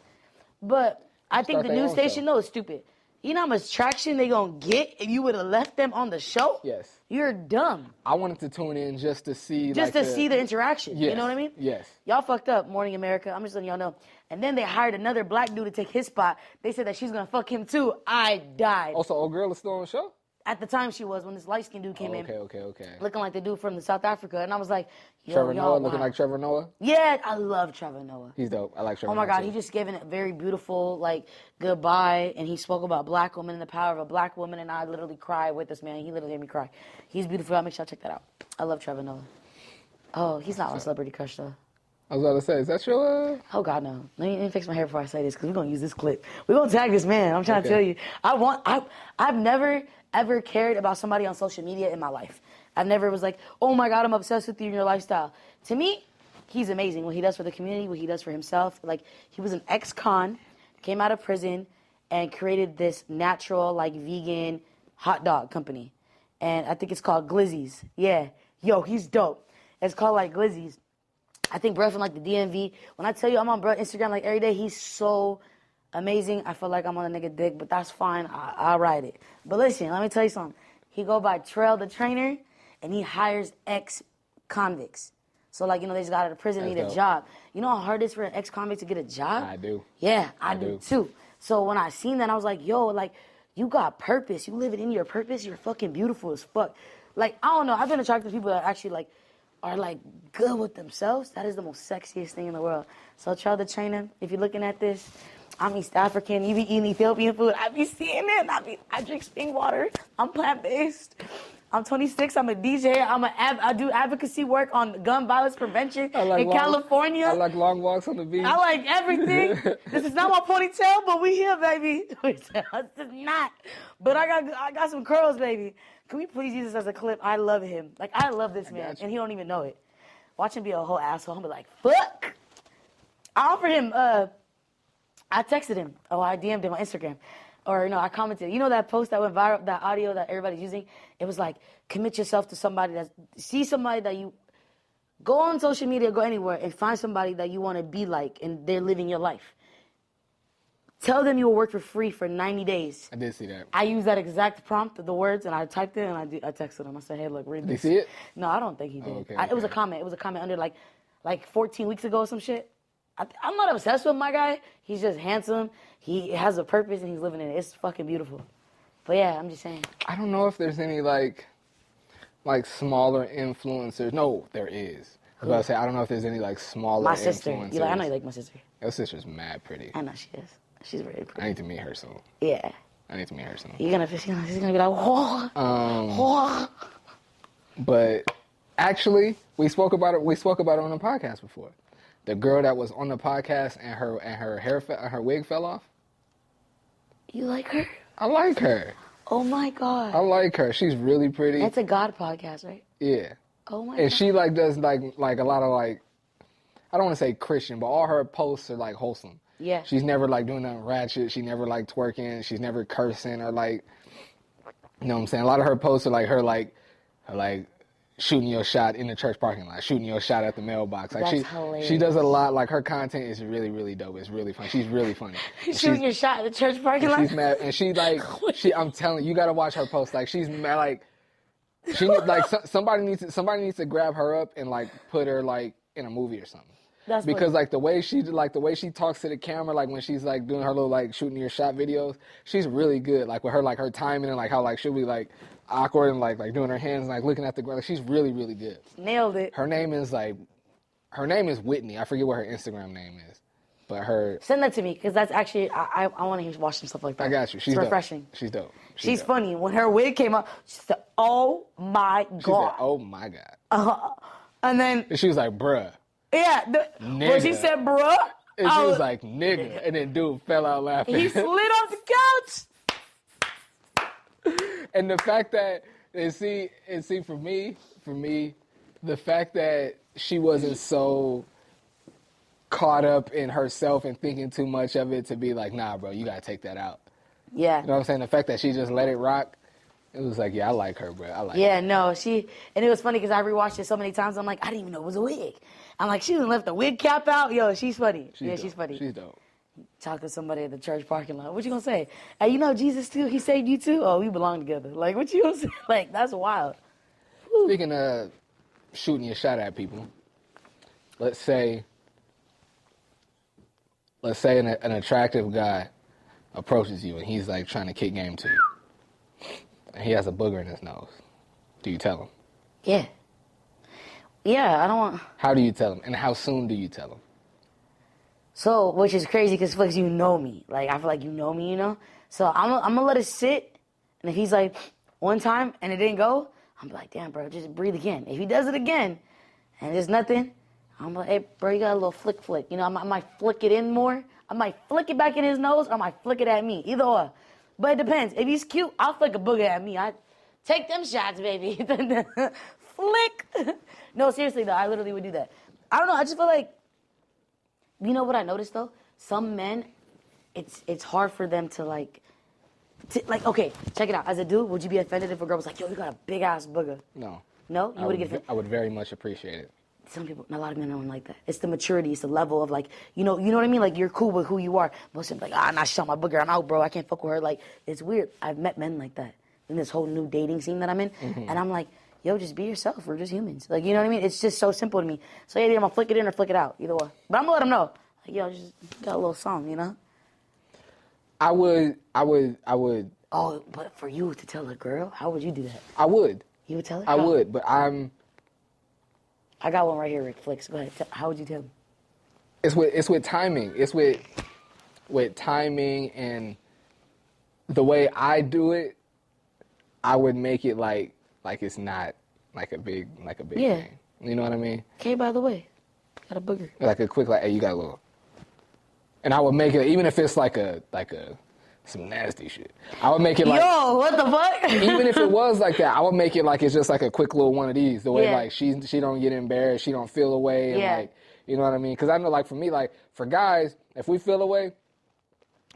But I think the news station, though, is stupid. You know how much traction they gonna get if you would have left them on the show? Yes. You're dumb. I wanted to tune in just to see see the interaction. Yes. You know what I mean? Yes. Y'all fucked up, Morning America. I'm just letting y'all know. And then they hired another black dude to take his spot. They said that she's gonna fuck him too. I died. Also, old girl is still on the show? At the time she was, when this light-skinned dude came in. Okay. Looking like the dude from the South Africa. And I was like, yo, Trevor y'all, Noah, looking like Trevor Noah? Yeah, I love Trevor Noah. He's dope. I like Trevor Noah. Oh my God, too. he just gave a very beautiful, like, goodbye. And he spoke about black women and the power of a black woman. And I literally cried with this man. He literally made me cry. He's beautiful. I'll make sure I check that out. I love Trevor Noah. Oh, he's not my celebrity crush, though. I was about to say, is that your... Oh, God, no. Let me fix my hair before I say this, because we're going to use this clip. We're going to tag this man. I'm trying to tell you. I've never, ever cared about somebody on social media in my life. I've never was like, oh, my God, I'm obsessed with you and your lifestyle. To me, he's amazing. What he does for the community, what he does for himself. Like, he was an ex-con, came out of prison, and created this natural, like, vegan hot dog company. And I think it's called Glizzy's. Yeah. Yo, he's dope. It's called, like, Glizzy's. I think bro from like the DMV. When I tell you I'm on bro Instagram like every day, he's so amazing. I feel like I'm on a nigga dick, but that's fine. I'll ride it. But listen, let me tell you something. He go by Trail the Trainer, and he hires ex-convicts. So like, you know, they just got out of prison, need a job. You know how hard it is for an ex-convict to get a job? I do. Yeah, I do too. So when I seen that, I was like, yo, like, you got purpose. You living in your purpose. You're fucking beautiful as fuck. Like, I don't know. I've been attracted to people that actually like, are like good with themselves. That is the most sexiest thing in the world. So Trail the Trainer, if you're looking at this, I'm East African. You be eating Ethiopian food. I be seeing it. I drink spring water. I'm plant-based. I'm 26. I'm a DJ. I do advocacy work on gun violence prevention in California. I like long walks on the beach. I like everything. This is not my ponytail, but we here, baby. This is not. But I got some curls, baby. Can we please use this as a clip? I love him. Like, I love this man, and he don't even know it. Watch him be a whole asshole. I'm be like, fuck. I offered him, I texted him. Oh, I DM'd him on Instagram. Or, I commented. You know that post that went viral, that audio that everybody's using? It was like, commit yourself to somebody see somebody that you, go on social media, go anywhere, and find somebody that you want to be like, and they're living your life. Tell them you will work for free for 90 days. I did see that. I used that exact prompt, the words, and I typed it, and I texted him. I said, hey, look, read this. Did he see it? No, I don't think he did. Oh, okay, It was a comment. It was a comment under, like 14 weeks ago or some shit. I'm not obsessed with my guy. He's just handsome. He has a purpose, and he's living in it. It's fucking beautiful. But, yeah, I'm just saying. I don't know if there's any, like smaller influencers. No, there is. I was about to say, I don't know if there's any, like, smaller My sister. influencers. I know you like my sister. Your sister's mad pretty. I know she is. She's very pretty. I need to meet her soon. Yeah. I need to meet her soon. She's gonna be like, whoa. Whoa. But actually, we spoke about it. We spoke about it on the podcast before. The girl that was on the podcast and her wig fell off. You like her? I like her. Oh my God. I like her. She's really pretty. That's a God podcast, right? Yeah. Oh my And God. she does like a lot of like, I don't want to say Christian, but all her posts are like wholesome. Yeah. She's never like doing nothing ratchet. She never like twerking. She's never cursing or like, you know what I'm saying? A lot of her posts are like her like shooting your shot in the church parking lot, shooting your shot at the mailbox. Like That's hilarious. she does a lot. Like her content is really, really dope. It's really fun. She's really funny. Shooting your shot at the church parking lot. She's mad, and she like I'm telling you, you gotta watch her post. Like she's mad, like she like somebody needs to grab her up and like put her like in a movie or something. That's because funny. like the way she talks to the camera, like when she's like doing her little like shooting your shot videos, she's really good. Like with her timing and like how like she'll be like awkward and like doing her hands and like looking at the ground. Like, she's really, really good. Nailed it. Her name is Whitney. I forget what her Instagram name is, but send that to me because that's actually I want to watch some stuff like that. I got you. She's it's refreshing. Dope. She's dope. She's dope. funny. When her wig came up, she said, "Oh my god!" She said, "Oh my god!" And then she was like, "Bruh." Yeah, when she said, "Bruh," and she was like, "Nigga," and then dude fell out laughing. He slid off the couch. And the fact that, and see, for me, the fact that she wasn't so caught up in herself and thinking too much of it to be like, nah, bro, you gotta take that out. Yeah. You know what I'm saying? The fact that she just let it rock, it was like, yeah, I like her, bro. I like her. Yeah, no, and it was funny because I rewatched it so many times. I'm like, I didn't even know it was a wig. I'm like, she done left the wig cap out. Yo, she's funny. She's funny. She's dope. Talk to somebody at the church parking lot. What you gonna say? Hey, you know Jesus too? He saved you too? Oh, we belong together. Like, what you gonna say? Like, that's wild. Woo. Speaking of shooting your shot at people, let's say an attractive guy approaches you and he's like trying to kick game to you. And he has a booger in his nose. Do you tell him? Yeah. Yeah, I don't want... How do you tell him? And how soon do you tell him? So, which is crazy because Flix, you know me. Like, I feel like you know me, you know? So, I'm going to let it sit. And if he's like, one time and it didn't go, I'm like, damn, bro, just breathe again. If he does it again and there's nothing, I'm like, hey, bro, you got a little flick. You know, I might flick it in more. I might flick it back in his nose or I might flick it at me. Either or. But it depends. If he's cute, I'll flick a booger at me. I take them shots, baby. Flick. No, seriously, though, I literally would do that. I don't know. I just feel like, you know what I noticed, though? Some men, it's hard for them to, like, okay, check it out. As a dude, would you be offended if a girl was like, yo, you got a big-ass booger? No. No? You wouldn't get offended? I would very much appreciate it. Some people, a lot of men don't like that. It's the maturity. It's the level of, like, you know what I mean? Like, you're cool with who you are. Most of them like, nah, shut my booger. I'm out, bro. I can't fuck with her. Like, it's weird. I've met men like that in this whole new dating scene that I'm in. Mm-hmm. And I'm like, yo, just be yourself. We're just humans. Like, you know what I mean? It's just so simple to me. So, yeah, I'm going to flick it in or flick it out. Either way. But I'm going to let them know. Like, yo, just got a little song, you know? I would. Oh, but for you to tell a girl, how would you do that? I would. You would tell her? I would, but I got one right here, Rick Flix. Go ahead. How would you tell him? It's with timing. It's with timing and the way I do it. I would make it like it's not like a big thing. You know what I mean? Okay, by the way, got a booger. Like a quick hey, you got a little. And I would make it even if it's like some nasty shit. I would make it like, yo, what the fuck? even if it was like that, I would make it like it's just like a quick little one of these. The way like she don't get embarrassed, she don't feel away, and like, you know what I mean? Because I know like for me, like for guys, if we feel away,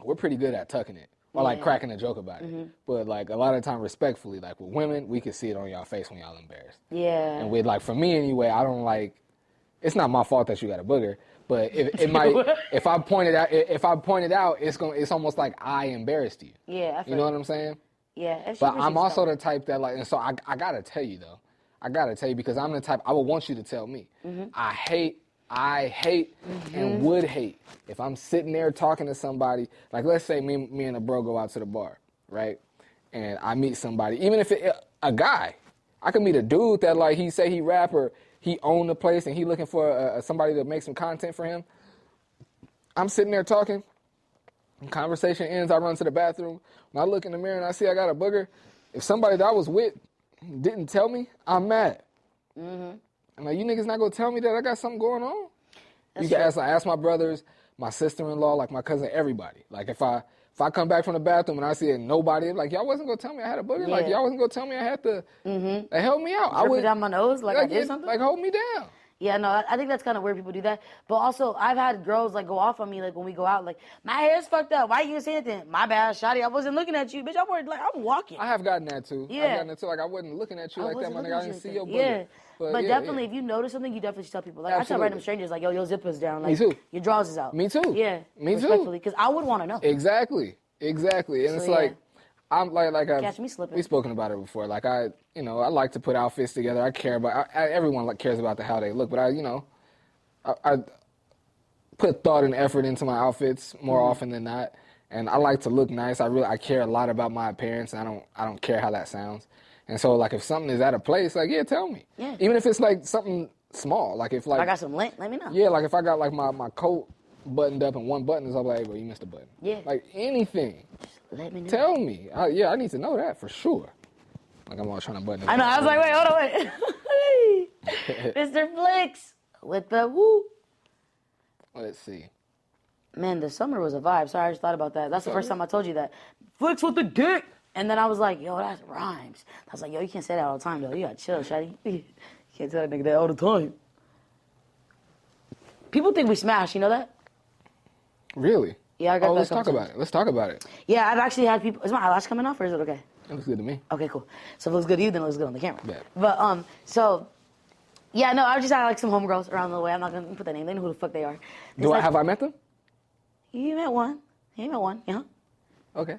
we're pretty good at tucking it or like cracking a joke about it. But like a lot of the time, respectfully, like with women, we can see it on y'all face when y'all embarrassed. Yeah. And with like for me anyway, I don't like. It's not my fault that you got a booger. But if I point it out, it's almost like I embarrassed you. Yeah, you know what I'm saying? Yeah. But I'm also the type that like, and so I gotta tell you though, because I'm the type I would want you to tell me. Mm-hmm. I hate, and would hate if I'm sitting there talking to somebody. Like let's say me and a bro go out to the bar, right? And I meet somebody, even if a guy, I could meet a dude that like he say he rap or he owned the place and he looking for somebody to make some content for him. I'm sitting there talking. Conversation ends. I run to the bathroom. When I look in the mirror and I see I got a booger, if somebody that I was with didn't tell me, I'm mad. Mm-hmm. I'm like, you niggas not gonna tell me that I got something going on? You can ask my brothers, my sister-in-law, like my cousin, everybody. Like if I come back from the bathroom and I see nobody, like y'all wasn't gonna tell me I had a booger. Yeah. Like y'all wasn't gonna tell me I had to. They help me out. I would down my nose, like I did something. Like hold me down. Yeah, no, I think that's kind of weird people do that. But also, I've had girls like go off on me like when we go out, like my hair's fucked up. Why you even say anything? My bad, shawty. I wasn't looking at you, bitch. I'm walking. I have gotten that too. Yeah. I've gotten that too. Like I wasn't looking at you like that, my nigga. I didn't see your bullet. Yeah. But definitely, if you notice something, you definitely should tell people. Like I tell random strangers, like, yo, your zipper's down. Like, Me too. Your drawers is out. Me too. Yeah. Me respectfully, too. because I would want to know. Exactly. And So, it's like, I'm like catch me slipping. we've spoken about it before. Like I like to put outfits together. I care about everyone cares about how they look, but I put thought and effort into my outfits more often than not, and I like to look nice. I care a lot about my appearance, and I don't care how that sounds. And so like if something is out of place, like tell me. Yeah. Even if it's like something small, like if like I got some lint, let me know. Yeah, like if I got like my coat buttoned up and one button is up, like, hey, bro, you missed a button. Yeah. Like anything. Let me know. Tell me. I need to know that for sure. Like I'm always trying to button it. I know. I was like, wait, hold on, wait. Mr. Flix with the woo. Let's see. Man, the summer was a vibe. Sorry, I just thought about that. That's the first time I told you that. Flix with the dick. And then I was like, yo, that rhymes. I was like, yo, you can't say that all the time, though. You gotta chill, shawty. You can't tell that nigga that all the time. People think we smash, you know that? Really? Yeah, I got that. Let's talk about it. Let's talk about it. Yeah, I've actually had people. Is my eyelash coming off or is it okay? It looks good to me. Okay, cool. So if it looks good to you, then it looks good on the camera. Yeah. But so yeah, no, I just had like some homegirls around the way. I'm not gonna put their name. They know who the fuck they are. Have I met them? You met one. You met one. Yeah. Okay.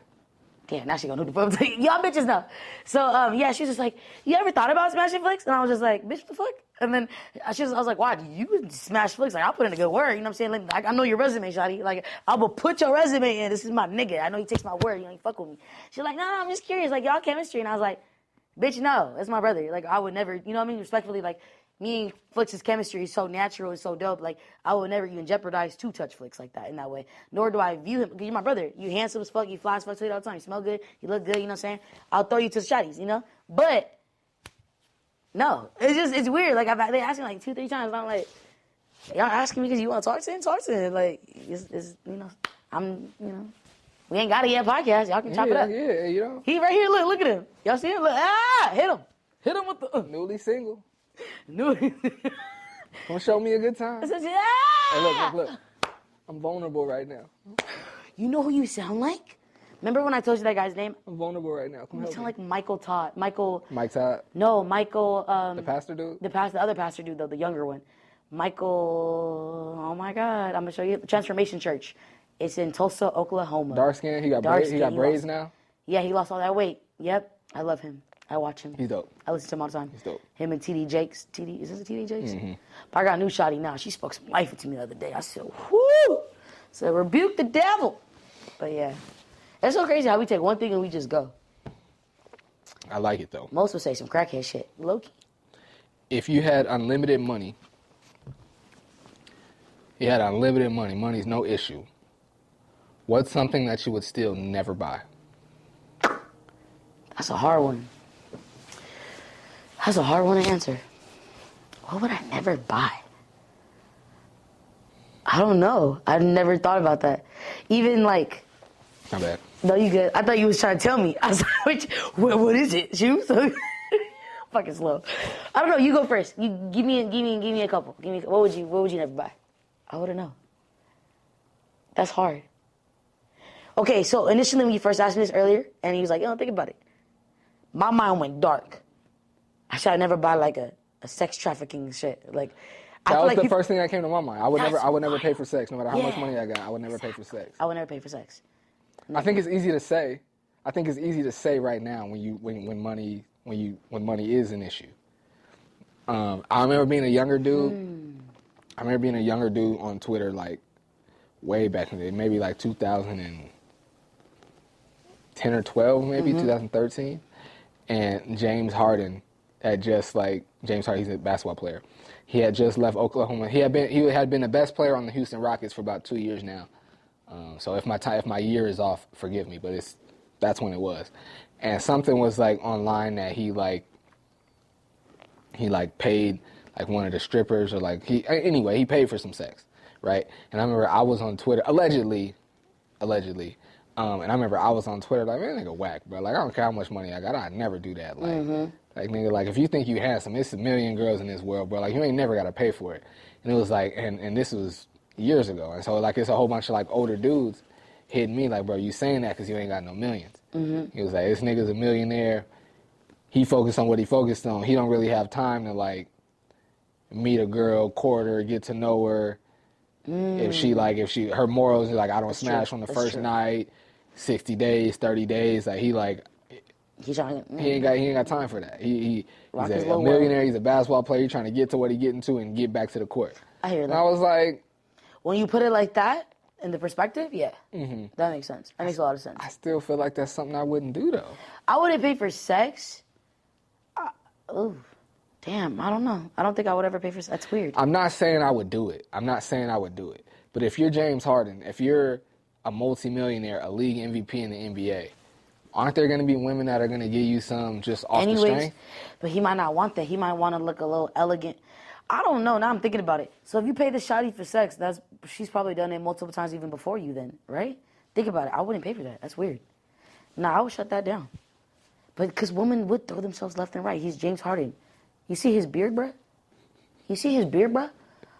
Damn, now she gonna know the fuck. Y'all bitches know. So yeah, she was just like, you ever thought about smashing Flix? And I was just like, bitch, what the fuck? And then I was like, why do you smash Flix? Like, I'll put in a good word. You know what I'm saying? Like, I know your resume, shawty. Like, I will put your resume in. This is my nigga. I know he takes my word. You know, he fuck with me. She's like, no, I'm just curious. Like, y'all chemistry. And I was like, bitch, no, that's my brother. Like, I would never, you know what I mean? Respectfully, like, me and Flix's chemistry is so natural and so dope. Like, I would never even jeopardize to touch Flix like that in that way. Nor do I view him, because you're my brother. You handsome as fuck. You fly as fuck. Tell you all the time. You smell good. You look good. You know what I'm saying? I'll throw you to the shotties, you know? But no, it's weird. Like, they asked me like 2-3 times, and I'm like, y'all asking me because you want to talk to him? Talk to him. Like, it's we ain't got it yet podcast. Y'all can chop it up. Yeah, you know. He right here, look at him. Y'all see him? Look, hit him. Hit him with the, Newly single. Newly. Don't show me a good time. Hey, look. I'm vulnerable right now. You know who you sound like? Remember when I told you that guy's name? I'm vulnerable right now. Come You help sound me. like Michael Todd. Mike Todd? No, Michael. The pastor dude? The other pastor dude, though, the younger one. Michael, oh my God, I'm gonna show you. Transformation Church. It's in Tulsa, Oklahoma. Dark skin? He got braids now? Yeah, he lost all that weight. Yep, I love him. I watch him. He's dope. I listen to him all the time. He's dope. Him and TD Jakes. Is this a TD Jakes? Mm-hmm. But I got a new shawty now. She spoke some life into me the other day. I said, whoo! So rebuke the devil. But yeah. It's so crazy how we take one thing and we just go. I like it, though. Most would say some crackhead shit. Low-key. If you had unlimited money, money's no issue, what's something that you would still never buy? That's a hard one. That's a hard one to answer. What would I never buy? I don't know. I've never thought about that. Even like... Not bad. No, you good. I thought you was trying to tell me. I was like, what is it? Shoes? Fucking slow. I don't know. You go first. You give me a couple. What would you never buy? I wouldn't know. That's hard. Okay, so initially when you first asked me this earlier, and he was like, think about it. My mind went dark. I should never buy like a sex trafficking shit. Like that was the first thing that came to my mind. I would never pay for sex, no matter how much money I got. I would never pay for sex. I would never pay for sex. I think it's easy to say. I think it's easy to say right now when money is an issue. I remember being a younger dude. I remember being a younger dude on Twitter, like way back in the day, maybe like 2010 or 12, maybe 2013. And James Harden had just James Harden, he's a basketball player. He had just left Oklahoma. He had been the best player on the Houston Rockets for about 2 years now. So if my year is off, forgive me, but that's when it was. And something was like online that he paid like one of the strippers or he paid for some sex, right? And I remember I was on Twitter allegedly, and I remember I was on Twitter like, man, nigga whack, bro. Like I don't care how much money I got, I'd never do that. Like Like, nigga, like, if you think you handsome, it's a million girls in this world, bro. Like, you ain't never got to pay for it. And it was like, and this was years ago. And so, like, it's a whole bunch of, like, older dudes hitting me like, bro, you saying that because you ain't got no millions. He was like, this nigga's a millionaire. He focused on what he focused on. He don't really have time to, like, meet a girl, court her, get to know her. Her morals are like, I don't smash on the first night, 60 days, 30 days. Like, he ain't got time for that. He's a millionaire. He's a basketball player. He's trying to get to what he getting to and get back to the court. I hear that. And I was like, when you put it like that in the perspective, yeah, that makes sense. That makes a lot of sense. I still feel like that's something I wouldn't do though. I wouldn't pay for sex. Damn, I don't know. I don't think I would ever pay for sex. That's weird. I'm not saying I would do it. But if you're James Harden, if you're a multimillionaire, a league MVP in the NBA, aren't there going to be women that are going to give you some just off the strength? But he might not want that. He might want to look a little elegant. I don't know. Now I'm thinking about it. So if you pay the shawty for sex, she's probably done it multiple times even before you then, right? Think about it. I wouldn't pay for that. That's weird. Nah, I would shut that down. But because women would throw themselves left and right. He's James Harden. You see his beard, bruh? That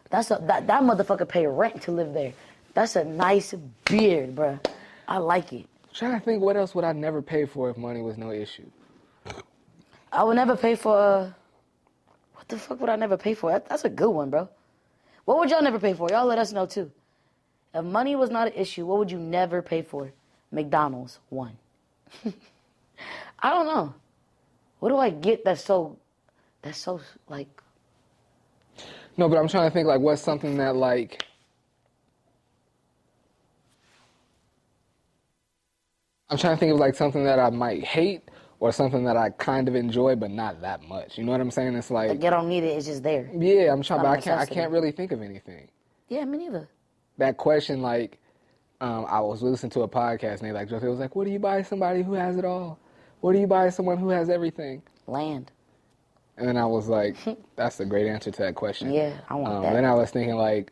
motherfucker pay rent to live there. That's a nice beard, bruh. I like it. I'm trying to think, what else would I never pay for if money was no issue? I would never pay for, what the fuck would I never pay for? That's a good one, bro. What would y'all never pay for? Y'all let us know, too. If money was not an issue, what would you never pay for? McDonald's, one. I don't know. What do I get that's so, like... No, but I'm trying to think, like, what's something that, like... I'm trying to think of, like, something that I might hate or something that I kind of enjoy, but not that much. You know what I'm saying? It's like... you don't need it, it's just there. Yeah, I'm trying, but I can't really think of anything. Yeah, me neither. That question, like, I was listening to a podcast, and they, like, it was like, what do you buy somebody who has it all? What do you buy someone who has everything? Land. And then I was like, that's a great answer to that question. Yeah, I want that. Then I was thinking, like,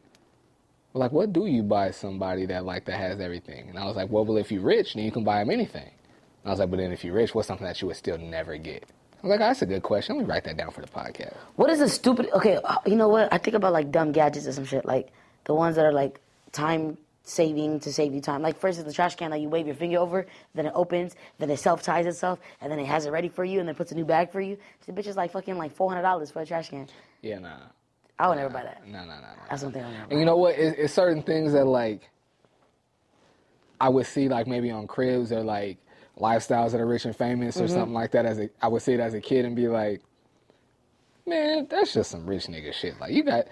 what do you buy somebody that has everything? And I was like, well, if you're rich, then you can buy them anything. And I was like, but then if you're rich, what's something that you would still never get? I was like, that's a good question. Let me write that down for the podcast. What is a stupid... Okay, you know what? I think about, like, dumb gadgets or some shit. Like, the ones that are, like, time-saving to save you time. Like, for instance, the trash can that you wave your finger over, then it opens, then it self-ties itself, and then it has it ready for you, and then puts a new bag for you. The bitch is, like, fucking, like, $400 for a trash can. Yeah, nah. I would never buy that. No. That's something I would never buy. And you know what? It's certain things that, like, I would see, like, maybe on cribs or, like, lifestyles that are rich and famous or something like that. I would see it as a kid and be like, man, that's just some rich nigga shit. Like, even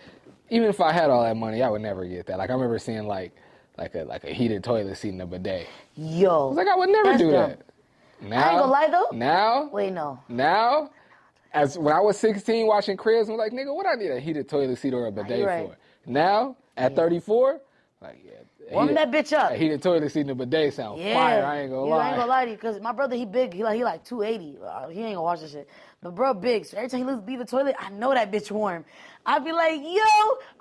if I had all that money, I would never get that. Like, I remember seeing, like a heated toilet seat in a bidet. Yo. I was like, I would never do that. Now, I ain't gonna lie, though. Now. Wait, no. Now, when I was 16 watching cribs, I'm like, nigga, what I need a heated toilet seat or a bidet for? Now, at 34, like, yeah. Warm that bitch up. A heated toilet seat in a bidet sound fire, I ain't gonna lie. I ain't gonna lie to you, because my brother, he big. He like 280. He ain't gonna watch this shit. But bro, big. So every time he leave the toilet, I know that bitch warm. I'd be like, yo,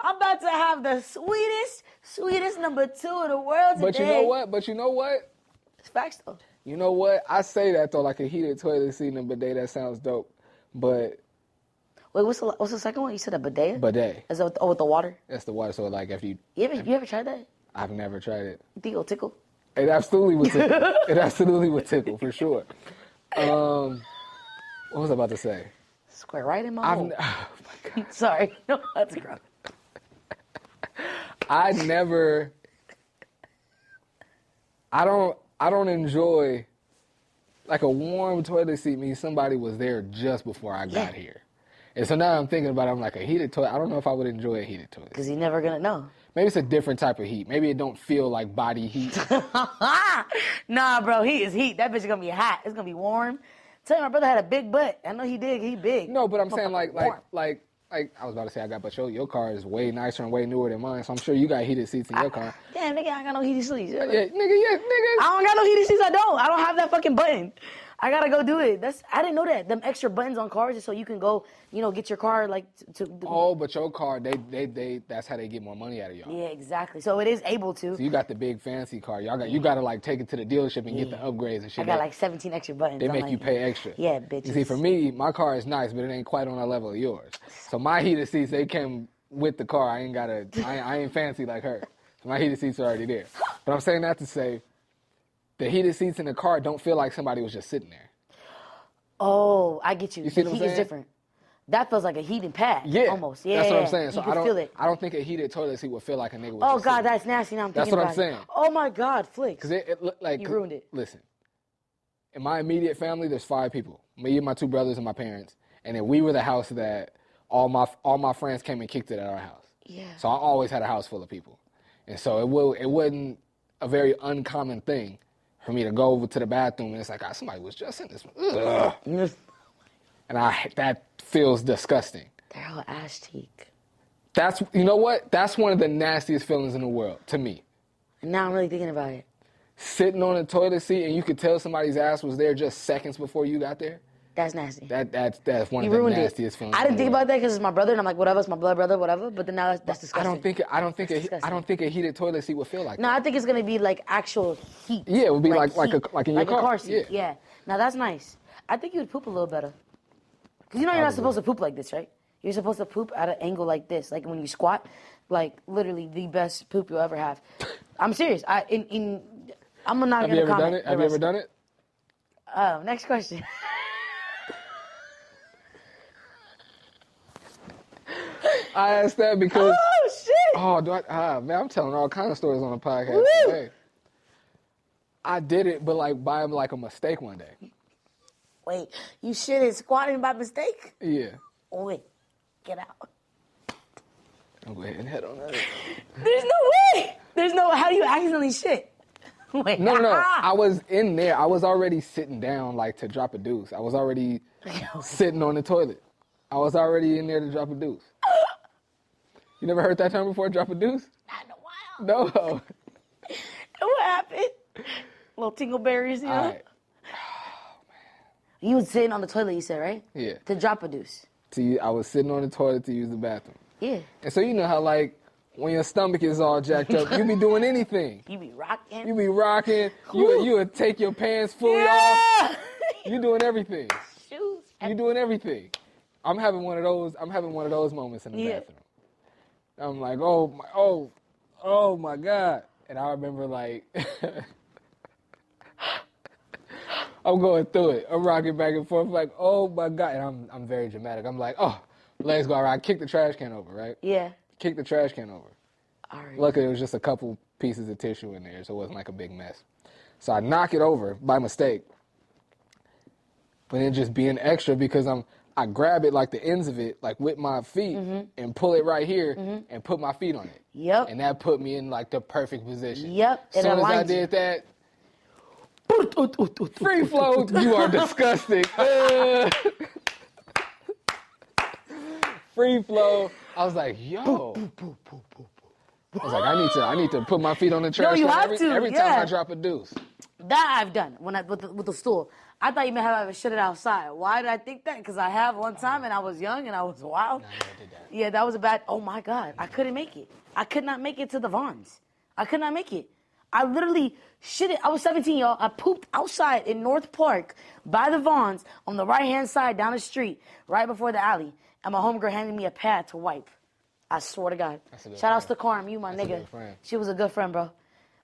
I'm about to have the sweetest number 2 in the world today. But you know what? It's facts, though. You know what? I say that, though, like a heated toilet seat in a bidet, that sounds dope. But... Wait, what's the second one? You said a bidet? Bidet. Is that with the water? That's the water. So, like, if you... You ever tried that? I've never tried it. You think it'll tickle? It absolutely would tickle. It absolutely would tickle, for sure. What was I about to say? Square right in my hole. Oh, my God. Sorry. No, that's gross. I don't enjoy... Like, a warm toilet seat means somebody was there just before I got here. And so now I'm thinking about it, I'm like, a heated toilet, I don't know if I would enjoy a heated toilet. Because you're never going to know. Maybe it's a different type of heat. Maybe it don't feel like body heat. Nah, bro, heat is heat. That bitch is going to be hot. It's going to be warm. Tell you, my brother had a big butt. I know he did. He big. No, but I'm saying like I was about to say I got, but your car is way nicer and way newer than mine, so I'm sure you got heated seats in your car. Damn, nigga, I ain't got no heated seats. Yeah, nigga. I don't got no heated seats. I don't have that fucking button. I gotta go do it. I didn't know that. Them extra buttons on cars is so you can go, get your car like to Oh, but your car, they that's how they get more money out of y'all. Yeah, exactly. So it is able to. So you got the big fancy car. You gotta like take it to the dealership and get the upgrades and shit. I got like 17 extra buttons. They make you pay extra. Yeah, bitches. You see, for me, my car is nice, but it ain't quite on the level of yours. So my heated seats, they came with the car. I ain't fancy like her. So my heated seats are already there. But I'm saying that to say, the heated seats in the car don't feel like somebody was just sitting there. Oh, I get you. You see the what I'm heat saying? is different. That feels like a heated pad. Yeah, almost. Yeah, that's what I'm saying. So you can feel it. I don't think a heated toilet seat would feel like a nigga was Oh just God, sitting that's nasty. Now I'm That's thinking what about I'm saying. it. Oh my God, Flix. Because like You ruined it. Listen, in my immediate family, there's 5 people: me and my 2 brothers and my parents. And then we were the house that all my friends came and kicked it at our house. Yeah. So I always had a house full of people, and so it wasn't a very uncommon thing for me to go over to the bathroom and it's like, somebody was just in this. Ugh. And that feels disgusting. They're all ass cheek. You know what? That's one of the nastiest feelings in the world to me. And now I'm really thinking about it. Sitting on a toilet seat and you could tell somebody's ass was there just seconds before you got there. That's nasty. That's one You of the ruined nastiest it. feelings. I didn't think about that because it's my brother, and I'm like, whatever, it's my blood brother, whatever. But then now that's disgusting. I don't think a heated toilet seat would feel like No, that. I think it's gonna be like actual heat. Yeah, it would be like in your a car seat. Yeah. Yeah. Now that's nice. I think you would poop a little better. Cause you're not supposed to poop like this, right? You're supposed to poop at an angle like this, like when you squat, like literally the best poop you'll ever have. I'm serious. I'm not gonna comment. Have you ever done it? Oh, next question. I asked that because. Oh shit! Oh, man, I'm telling all kinds of stories on the podcast today. I did it, but like by like a mistake one day. Wait, you shitted squatting by mistake? Yeah. Oh wait, get out. I'll go ahead and head on that. There's no way. There's no. How do you accidentally shit? Wait. No. I was in there. I was already sitting down like to drop a deuce. I was already sitting on the toilet. I was already in there to drop a deuce. You never heard that term before, drop a deuce? Not in a while. No. And what happened? Little tingleberries, you know? All right. You was sitting on the toilet, you said, right? Yeah. To drop a deuce. I was sitting on the toilet to use the bathroom. Yeah. And so you know how like when your stomach is all jacked up, you be doing anything. You be rocking. You be rocking. You would take your pants fully off. You doing everything. Shoes. You doing everything. I'm having one of those moments in the bathroom. I'm like, oh my God. And I remember like I'm going through it. I'm rocking back and forth like, oh my God. And I'm very dramatic. I'm like, legs go all right. I kick the trash can over, right? Yeah. Kick the trash can over. All right. Luckily, it was just a couple pieces of tissue in there, so it wasn't like a big mess. So I knock it over by mistake. But then just being extra because I grab it like the ends of it, like with my feet, and pull it right here and put my feet on it. Yep. And that put me in like the perfect position. Yep. As soon as I did that, free flow, you are disgusting. Free flow. I was like, yo. I was like, I need to put my feet on the trash you can have to, every time I drop a deuce. That I've done with the stool. I thought you may have ever shit it outside. Why did I think that? Because I have one time and I was young and I was wild. No, I never did that. Yeah, that was a bad. Oh my God, I couldn't make it. I could not make it to the Vons. I could not make it. I literally shit it. I was 17, y'all. I pooped outside in North Park by the Vons on the right-hand side down the street, right before the alley. And my homegirl handed me a pad to wipe. I swear to God. Shout outs to Carm, you my nigga. She was a good friend, bro.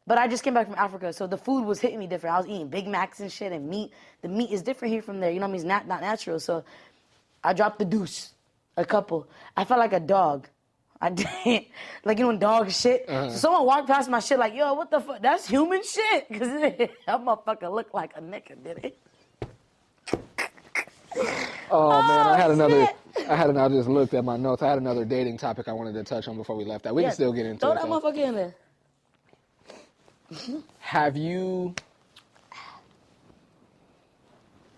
But I just came back from Africa, so the food was hitting me different. I was eating Big Macs and shit and meat. The meat is different here from there. You know what I mean? It's not natural. So I dropped the deuce, a couple. I felt like a dog. I did. Like, you know, when dogs shit. So someone walked past my shit like, yo, what the fuck? That's human shit. Because that motherfucker looked like a nigga, did it? Oh man, I just looked at my notes. I had another dating topic I wanted to touch on before we left that. We can still get into throw it. Throw that motherfucker in there. Have you...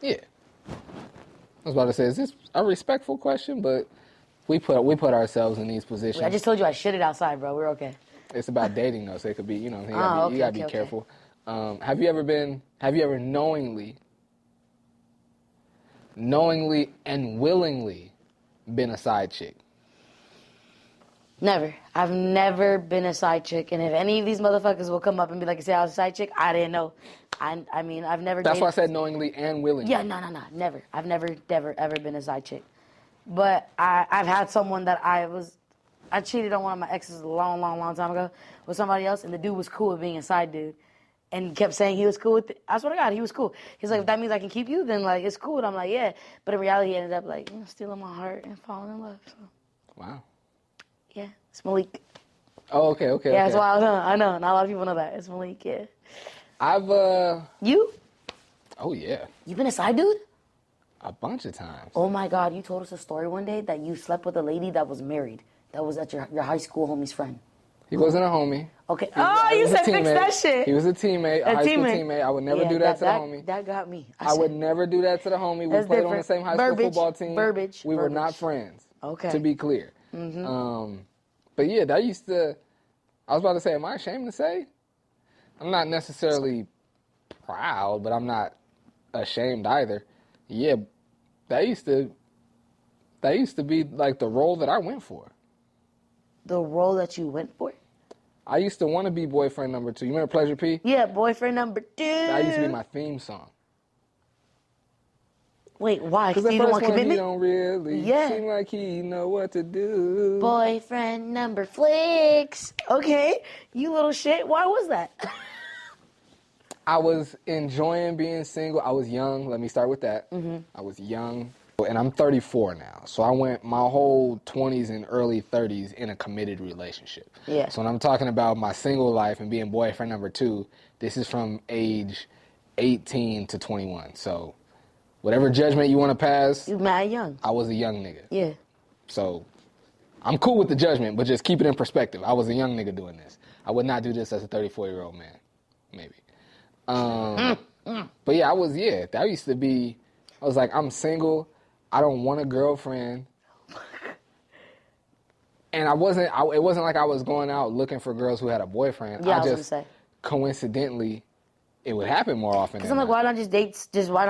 Yeah. I was about to say, is this a respectful question? But we put ourselves in these positions. I just told you I shit it outside, bro. We're okay. It's about dating, though, so it could be, you gotta be careful. Have you ever knowingly knowingly and willingly been a side chick? Never. I've never been a side chick, and if any of these motherfuckers will come up and be like, "Say I was a side chick," I didn't know. I mean, I've never. That's why I said knowingly and willingly. Yeah, no, never. I've never, ever been a side chick. But I've had someone that I cheated on one of my exes a long time ago with somebody else, and the dude was cool with being a side dude, and he kept saying he was cool with it. I swear to God, he was cool. He's like, if that means I can keep you, then like it's cool. And I'm like, yeah. But in reality, he ended up like stealing my heart and falling in love. So. Wow. Yeah, it's Malik. Oh, okay. Yeah, that's why I know. Not a lot of people know that. It's Malik, yeah. You? Oh, yeah. You been a side dude? A bunch of times. Oh, my God. You told us a story one day that you slept with a lady that was married. That was at your high school homie's friend. He wasn't a homie. Okay. You said fix that shit. He was a teammate, a high school teammate. I would never do that to the homie. That got me. I would never do that to the homie. We played on the same high school football team. We were not friends. Okay. To be clear. Mm-hmm. But yeah, that used to. I was about to say, am I ashamed to say? I'm not necessarily proud, but I'm not ashamed either. Yeah, that used to be like the role that I went for. The role that you went for? I used to want to be boyfriend number 2. You remember Pleasure P? Yeah, boyfriend number 2. That used to be my theme song. Wait, why? Because the you don't first want one, he commitment? don't really seem like he know what to do. Boyfriend number Flix. Okay, you little shit. Why was that? I was enjoying being single. I was young. Let me start with that. Mm-hmm. I was young. And I'm 34 now. So I went my whole 20s and early 30s in a committed relationship. Yeah. So when I'm talking about my single life and being boyfriend number 2, this is from age 18 to 21. So whatever judgment you want to pass. You mad young. I was a young nigga. Yeah. So I'm cool with the judgment, but just keep it in perspective. I was a young nigga doing this. I would not do this as a 34-year-old man. Maybe. But yeah, that used to be, I was like, I'm single. I don't want a girlfriend. And it wasn't like I was going out looking for girls who had a boyfriend. Yeah, I was gonna say. Coincidentally, it would happen more often. Because I'm like, why not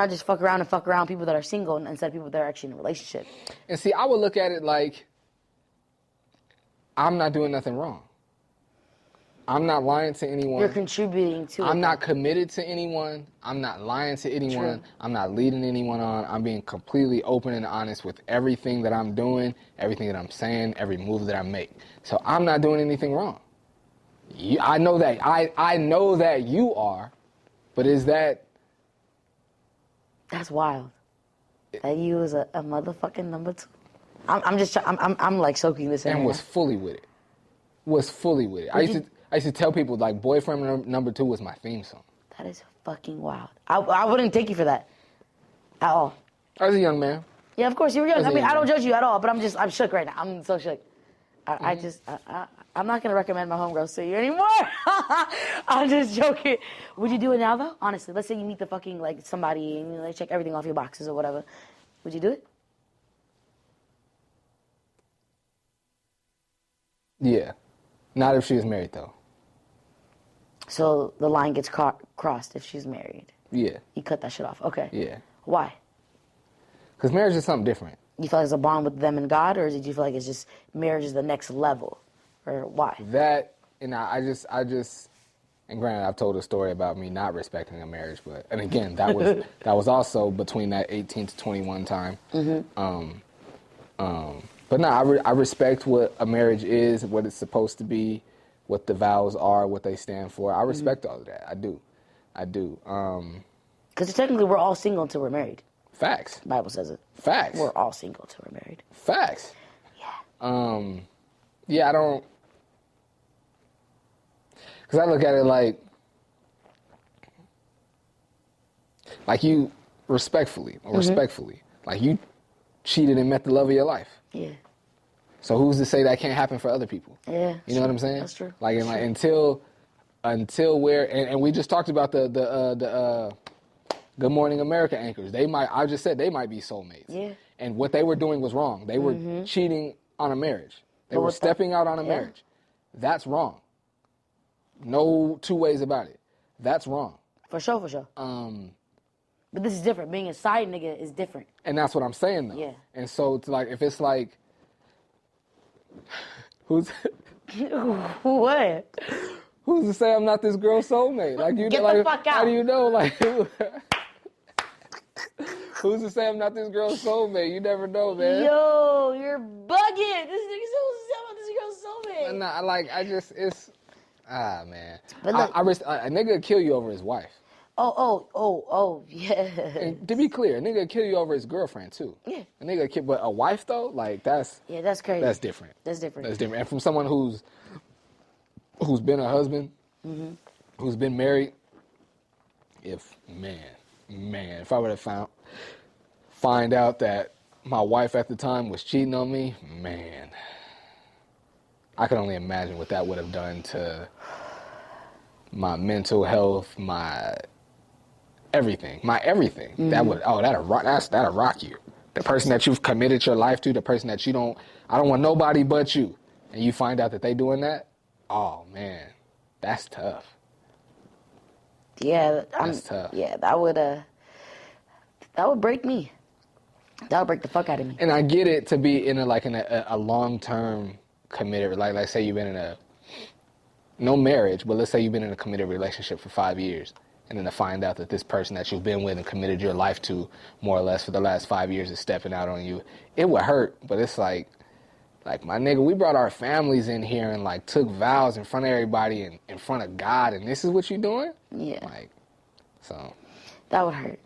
just fuck around people that are single instead of people that are actually in a relationship? And see, I would look at it like, I'm not doing nothing wrong. I'm not lying to anyone. You're contributing to it. I'm not committed to anyone. I'm not lying to anyone. True. I'm not leading anyone on. I'm being completely open and honest with everything that I'm doing, everything that I'm saying, every move that I make. So I'm not doing anything wrong. I know that. I know that you are, but is that... That's wild. That you was a motherfucking number 2. I'm like soaking this in. And was fully with it. I used to tell people, like, boyfriend number 2 was my theme song. That is fucking wild. I wouldn't take you for that at all. I was a young man. Yeah, I mean, I don't judge you at all, but I'm shook right now. I'm so shook. I'm not going to recommend my homegirls to you anymore. I'm just joking. Would you do it now, though? Honestly, let's say you meet the fucking, like, somebody and they check everything off your boxes or whatever. Would you do it? Yeah. Not if she was married, though. So the line gets crossed if she's married. Yeah. You cut that shit off. Okay. Yeah. Why? Because marriage is something different. You feel like it's a bond with them and God, or did you feel like it's just marriage is the next level? Or why? That, and I just, and granted, I've told a story about me not respecting a marriage, but, and again, that was also between that 18 to 21 time. Mm-hmm. But no, I respect what a marriage is, what it's supposed to be, what the vows are, what they stand for. I respect all of that. I do. Because technically we're all single until we're married. Facts. The Bible says it. Facts. We're all single until we're married. Facts. Yeah. Yeah, I don't, because I look at it like you respectfully, like you cheated and met the love of your life. Yeah. So who's to say that can't happen for other people? Yeah. You know what I'm saying? That's true. Like, until we're, and we just talked about the Good Morning America anchors. I just said they might be soulmates. Yeah. And what they were doing was wrong. They were cheating on a marriage. They were stepping out on a marriage. That's wrong. No two ways about it. That's wrong. For sure. But this is different. Being a side nigga is different. And that's what I'm saying, though. Yeah. And so, it's like, if it's like, who's What? who's to say I'm not this girl's soulmate? Like, you Get like, the fuck out. How do you know? Like, who's to say I'm not this girl's soulmate? You never know, man. Yo, you're bugging. This nigga so about this girl's soulmate. Nah, like, it's man. But look, a nigga would kill you over his wife. Yeah. And to be clear, a nigga would kill you over his girlfriend too. Yeah. A nigga would kill, but a wife though, like that's crazy. That's different. That's different. That's different. And from someone who's been a husband, who's been married, if I would have find out that my wife at the time was cheating on me, man, I can only imagine what that would have done to my mental health, my everything. That'll rock you. The person that you've committed your life to, the person that I don't want nobody but you, and you find out that they doing that, oh man, that's tough. Yeah, that's tough. Yeah, that would break me. That would break the fuck out of me. And I get it to be in a long-term committed, like say you've been in no marriage, but let's say you've been in a committed relationship for 5 years, and then to find out that this person that you've been with and committed your life to more or less for the last 5 years is stepping out on you, it would hurt. But it's like my nigga, we brought our families in here and like took vows in front of everybody and in front of God, and this is what you doing? Yeah. Like, so. That would hurt.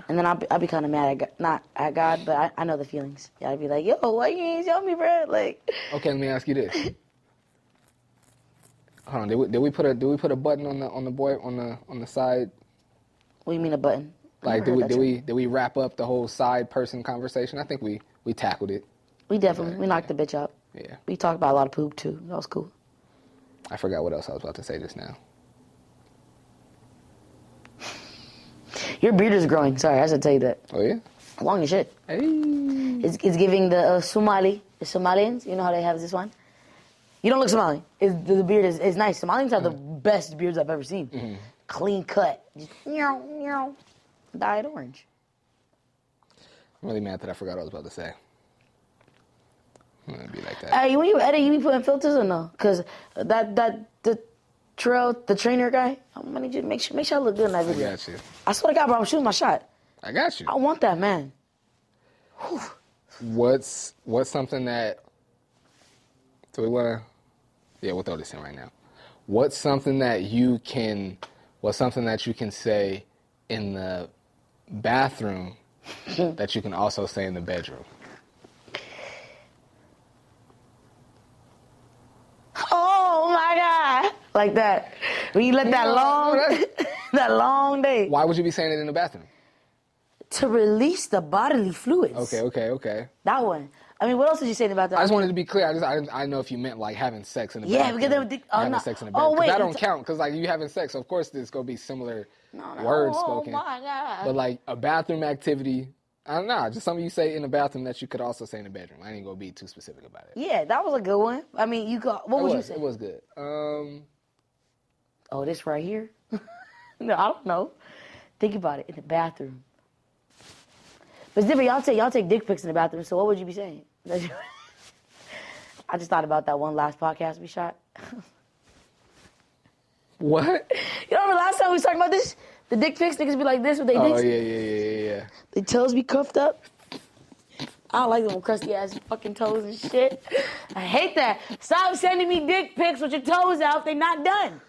And then I'll be kind of mad not at God, but I know the feelings. Yeah, I'd be like, yo, why you ain't tell me, bro? Like. Okay, let me ask you this. Hold on, did we put a button on the side? What do you mean a button? Like did we wrap up the whole side person conversation? I think we tackled it. We definitely knocked the bitch up. Yeah. We talked about a lot of poop too. That was cool. I forgot what else I was about to say just now. Your beard is growing. Sorry, I should tell you that. Oh yeah. Long as shit. Hey. It's giving the the Somalians. You know how they have this one. You don't look Somali. The beard is nice. Somalians have the best beards I've ever seen. Mm-hmm. Clean cut. Just dyed orange. I'm really mad that I forgot what I was about to say. I'm gonna be like that. Hey, when you edit, you be putting filters or no? Cause the trainer guy, I'm gonna just make sure I look good in that video. I got you. I swear to God, bro, I'm shooting my shot. I got you. I want that, man. Whew. What's something that? Do we wanna? Yeah, we'll throw this in right now. What's something that you can say in the bathroom that you can also say in the bedroom? Oh my God! Like that. When you let that long day. Why would you be saying it in the bathroom? To release the bodily fluids. Okay. That one. I mean, what else did you say about that? I just wanted to be clear. I didn't know if you meant like having sex in the bathroom. Yeah, because having sex in the bedroom. That don't count because like you having sex. Of course, there's gonna be similar words spoken. Oh my God! But like a bathroom activity, I don't know. Just something you say in the bathroom that you could also say in the bedroom. I ain't gonna be too specific about it. Yeah, that was a good one. I mean, you got what would you say? It was good. Oh, this right here? No, I don't know. Think about it in the bathroom. But it's different. Y'all take dick pics in the bathroom. So what would you be saying? I just thought about that one last podcast we shot. What? You remember last time we was talking about this? The dick pics, niggas be like this with their dicks. Oh yeah. Their toes be cuffed up. I don't like them crusty ass fucking toes and shit. I hate that. Stop sending me dick pics with your toes out if they not done.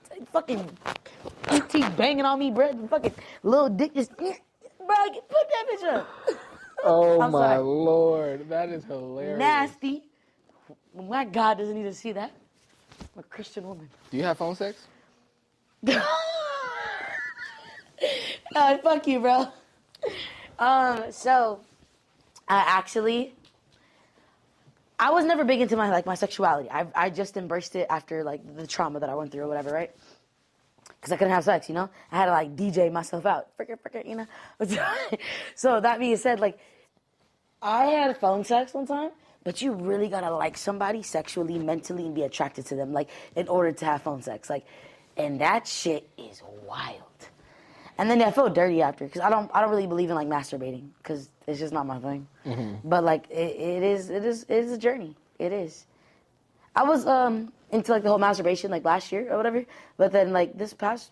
It's like fucking teeth banging on me, bro. Fucking little dick just, bro, put that bitch up. Oh I'm my sorry. Lord, that is hilarious. Nasty. My God doesn't need to see that. I'm a Christian woman. Do you have phone sex? Fuck you, bro. So, I was never big into my sexuality. I just embraced it after like the trauma that I went through or whatever, right? Because I couldn't have sex, you know? I had to like DJ myself out. Fricker, you know? So that being said, like, I had phone sex one time, but you really gotta like somebody sexually, mentally, and be attracted to them, like, in order to have phone sex. Like, and that shit is wild. And then I feel dirty after because I don't really believe in like masturbating because it's just not my thing. But like it is a journey. It is. I was into like the whole masturbation like last year or whatever, but then like this past,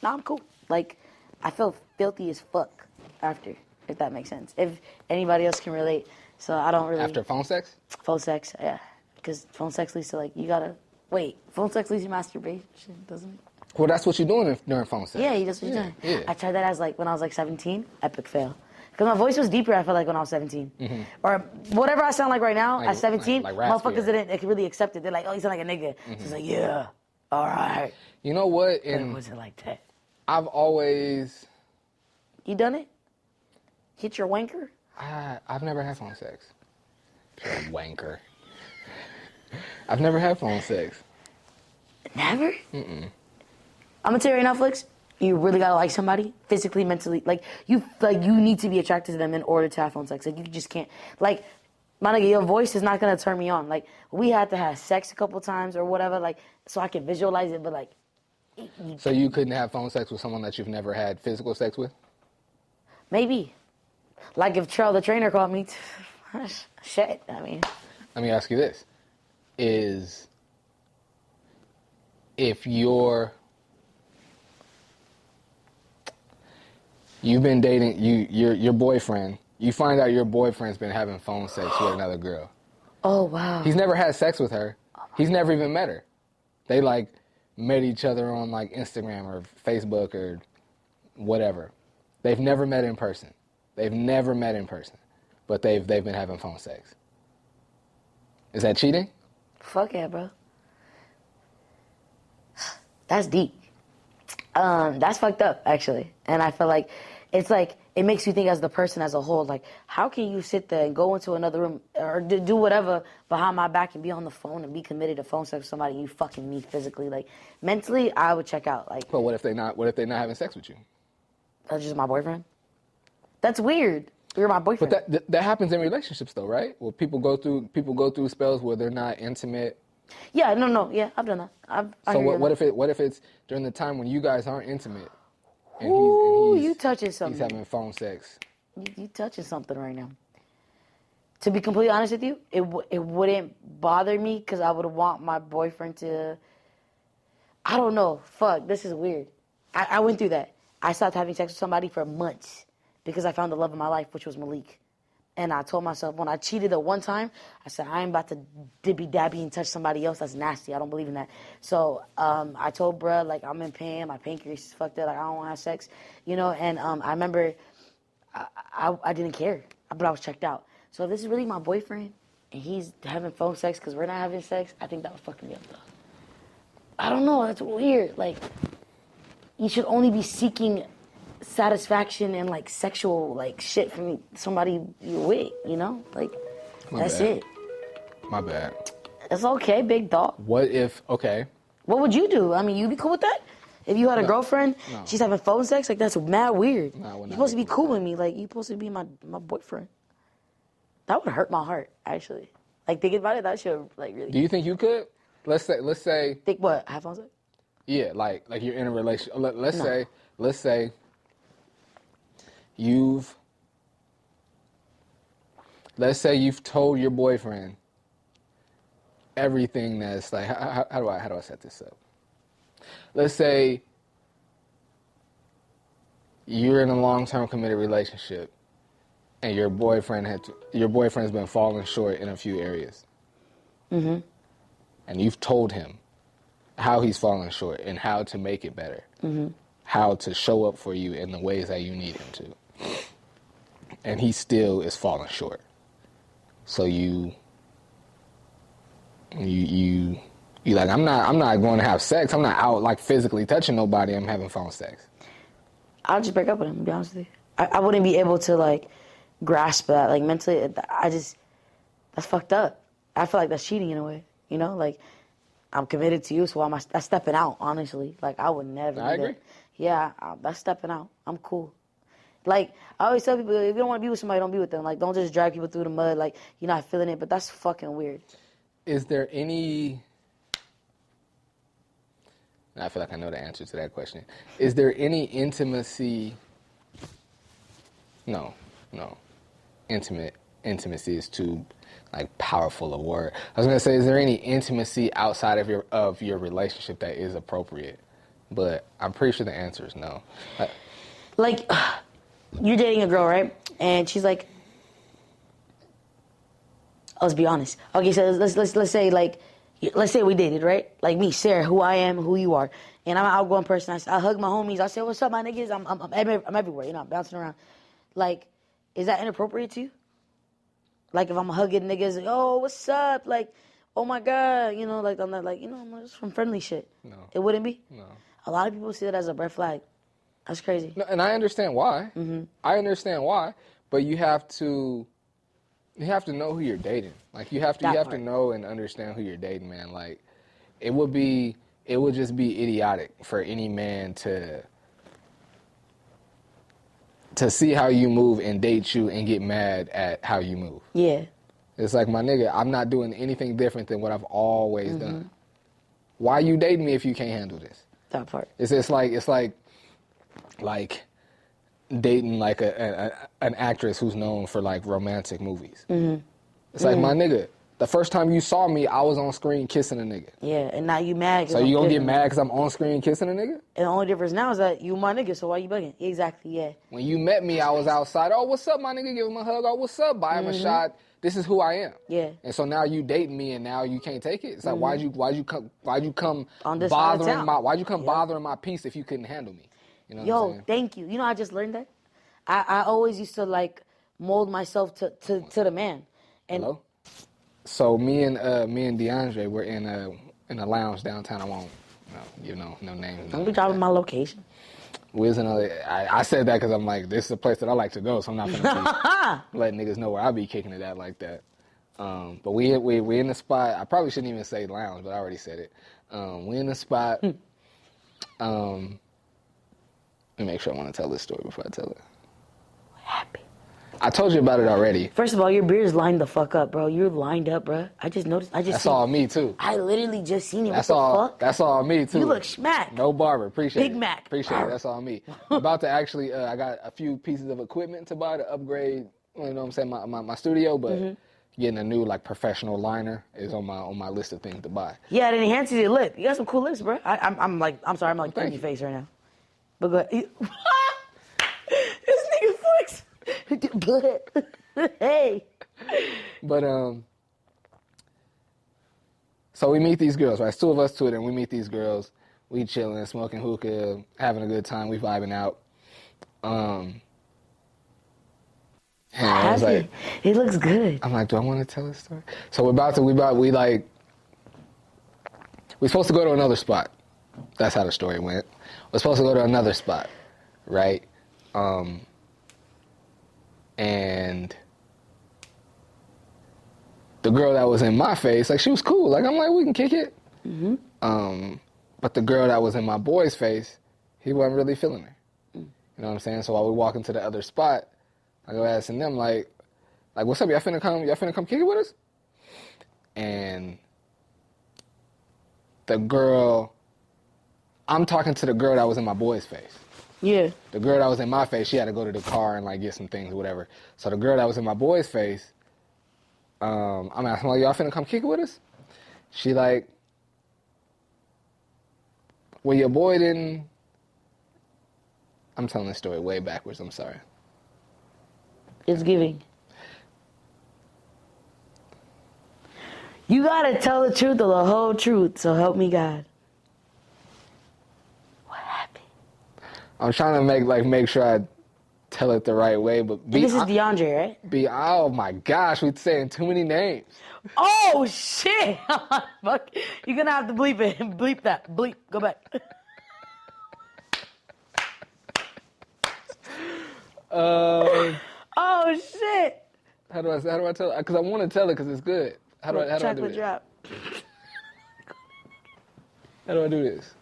I'm cool. Like I feel filthy as fuck after, if that makes sense. If anybody else can relate, so I don't really. After phone sex? Phone sex, yeah, because phone sex leads to like you gotta wait. Phone sex leads to masturbation, doesn't it? Well, that's what you're doing during phone sex. Yeah, that's what you're doing. Yeah. I tried that as like when I was like 17, epic fail. Because my voice was deeper, I felt like when I was 17. Or whatever I sound like right now at 17, like motherfuckers raspier. didn't really accept it. They're like, oh, you sound like a nigga. So it's like, yeah, all right. You know what? But it wasn't like that. I've always... You done it? Hit your wanker? I've never had phone sex. You're a wanker. I've never had phone sex. Never? I'm gonna tell you right now, Flix, you really gotta like somebody, physically, mentally. Like you need to be attracted to them in order to have phone sex. Like you just can't. Like, my nigga, your voice is not gonna turn me on. Like we had to have sex a couple times or whatever, like so I can visualize it. But like, So you couldn't have phone sex with someone that you've never had physical sex with? maybe, like if Trell the trainer called me, shit. I mean, Let me ask you this: if you've been dating your boyfriend, you find out your boyfriend's been having phone sex with another girl. oh wow. He's never had sex with her. He's never even met her. They like met each other on like Instagram or Facebook or whatever. They've never met in person. But they've been having phone sex. Is that cheating? Fuck yeah, bro. That's deep. That's fucked up, actually. And I feel like it's like it makes you think as the person as a whole, like how can you sit there and go into another room or do whatever behind my back and be on the phone and be committed to phone sex with somebody you fucking meet physically? Like mentally, I would check out. Like, But what if they're not having sex with you? that's just my boyfriend. That's weird. You're my boyfriend. But that happens in relationships though, right? Well, people go through spells where they're not intimate. Yeah, no, yeah, I've done that. So what if it's during the time when you guys aren't intimate? And Ooh, you touching he's something. having phone sex. You touching something right now. To be completely honest with you, it wouldn't bother me because I would want my boyfriend to. I don't know. Fuck, this is weird. I went through that. I stopped having sex with somebody for months because I found the love of my life, which was Malik. And I told myself when I cheated the one time, I said, I ain't about to dibby dabby and touch somebody else. That's nasty. I don't believe in that. So I told bruh, like, I'm in pain. My pancreas is fucked up. Like, I don't want to have sex. You know, and I remember I didn't care, but I was checked out. So if this is really my boyfriend and he's having phone sex because we're not having sex, I think that would fuck me up, though. I don't know. That's weird. Like, you should only be seeking satisfaction and like sexual like shit from somebody you're with, you know? Like that's it. My bad. It's okay, big dog. What if okay? What would you do? I mean, you be cool with that? If you had a girlfriend, she's having phone sex, like that's mad weird. No, I would You're not supposed to be be cool with me, like you're supposed to be my boyfriend. That would hurt my heart, actually. Like thinking about it, that should like really. Do you think you could? Let's say. Think what? Have phone sex? Yeah, like you're in a relationship. Let's say you've told your boyfriend everything that's like how do I set this up? Let's say you're in a long-term committed relationship and your boyfriend's been falling short in a few areas. Mm-hmm. And you've told him how he's falling short and how to make it better. Mm-hmm. How to show up for you in the ways that you need him to. And he still is falling short. So you like, I'm not going to have sex. I'm not out like physically touching nobody. I'm having phone sex. I'll just break up with him, to be honest with you. I wouldn't be able to like grasp that. Like mentally, that's fucked up. I feel like that's cheating in a way, you know? Like, I'm committed to you, so that's stepping out, honestly. Like, I would never do agree. that. Yeah, that's stepping out. I'm cool. Like, I always tell people, if you don't want to be with somebody, don't be with them. Like, don't just drag people through the mud, like, you're not feeling it, but that's fucking weird. Is there any... and I feel like I know the answer to that question. Is there any intimacy? No. Intimacy is too like powerful a word. I was gonna say, is there any intimacy outside of your relationship that is appropriate? But I'm pretty sure the answer is no. Like, you're dating a girl, right? And she's like, let's be honest. Okay, so let's say like, let's say we dated, right? Like me, Sarah, who I am, who you are, and I'm an outgoing person. I hug my homies. I say, "What's up, my niggas?" I'm everywhere. You know, I'm bouncing around. Like, is that inappropriate to you? Like, if I'm hugging niggas, like, "Oh, what's up?" Like, "Oh my god," you know, like I'm not like, you know, I'm just from friendly shit. No. It wouldn't be. No. A lot of people see that as a red flag. That's crazy. No, and I understand why. Mm-hmm. I understand why, but you have to know who you're dating. Like you have to know and understand who you're dating, man. Like it would just be idiotic for any man to see how you move and date you and get mad at how you move. Yeah. It's like, my nigga, I'm not doing anything different than what I've always done. Why you dating me if you can't handle this? That part. It's like dating like an actress who's known for like romantic movies. It's like, my nigga, the first time you saw me, I was on screen kissing a nigga. Yeah, and now you mad. So you gonna get mad because I'm on screen kissing a nigga? And the only difference now is that you my nigga, so why you bugging? Exactly, yeah. When you met me, I was outside. Oh, what's up, my nigga? Give him a hug. Oh, what's up? Buy him a shot. This is who I am. Yeah. And so now you dating me, and now you can't take it. It's like, why'd you come On this side of town. bothering my peace if you couldn't handle me? You know what I'm saying? Thank you. You know, I just learned that. I always used to like mold myself to the man. And Hello? So me and DeAndre were in a lounge downtown. I won't give no names. Don't be dropping my location. We was in I said that because I'm like, this is a place that I like to go, so I'm not gonna be letting niggas know where I be kicking it at like that. But we in the spot. I probably shouldn't even say lounge, but I already said it. We in the spot. Let me make sure I want to tell this story before I tell it. What happened? I told you about it already. First of all, your beard's lined the fuck up, bro. You're lined up, bro. I just noticed. That's all me too. I literally just seen it. That's what the all. fuck? That's all me too. You look smack. No barber. Appreciate it. Big Mac. Appreciate it. That's all me. I'm about to actually. I got a few pieces of equipment to buy to upgrade. You know what I'm saying? My studio, but getting a new like professional liner is on my list of things to buy. Yeah, it enhances your lip. You got some cool lips, bro. I'm sorry, I'm like Thank in your you. face right now. But go ahead. This nigga Flix. Hey. But so we meet these girls, right? It's two of us to it, and we meet these girls. We chilling, smoking hookah, having a good time. We vibing out. And I was like, it looks good. I'm like, do I want to tell this story? So we're supposed to go to another spot. That's how the story went. We're supposed to go to another spot, right? And the girl that was in my face, like, she was cool. Like, I'm like, we can kick it. But the girl that was in my boy's face, he wasn't really feeling her. You know what I'm saying? So while we walk into the other spot, I go asking them, like, what's up? Y'all finna come kick it with us? And the girl, I'm talking to the girl that was in my boy's face. Yeah. The girl that was in my face, she had to go to the car and like get some things or whatever. So the girl that was in my boy's face, I'm asking, like, y'all finna come kick it with us? She like, well, your boy didn't. I'm telling this story way backwards. I'm sorry. It's giving. You gotta tell the truth or the whole truth, so help me God. What happened? I'm trying to make sure I tell it the right way, but This is DeAndre, right? oh my gosh, we're saying too many names. Oh shit! Fuck. You're gonna have to bleep it. Bleep that. Bleep. Go back. Oh shit! How do I tell it? Because I want to tell it because it's good. How do I do Chocolate it? drop. How do I do this?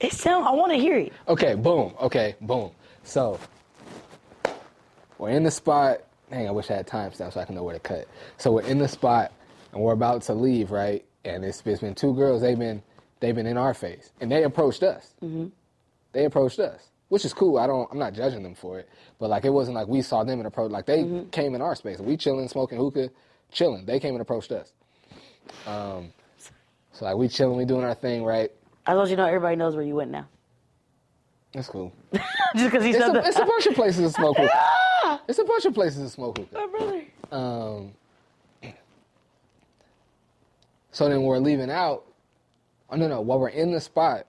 It sound. I want to hear it. Okay, boom. So, we're in the spot. Dang, I wish I had timestamp so I can know where to cut. So we're in the spot, and we're about to leave, right? And it's been two girls. They've been they've been in our face, and they approached us. Mm-hmm. They approached us, which is cool. I'm not judging them for it, but like it wasn't like we saw them and approached. Like they came in our space. We chilling, smoking hookah, chilling. They came and approached us. So like we chilling, we doing our thing, right? I want you to know everybody knows where you went now. That's cool. Just because he said that. It's a bunch of places to smoke hookah. It's a bunch of places to smoke hookah. My brother. So then we're leaving out. Oh, no. While we're in the spot,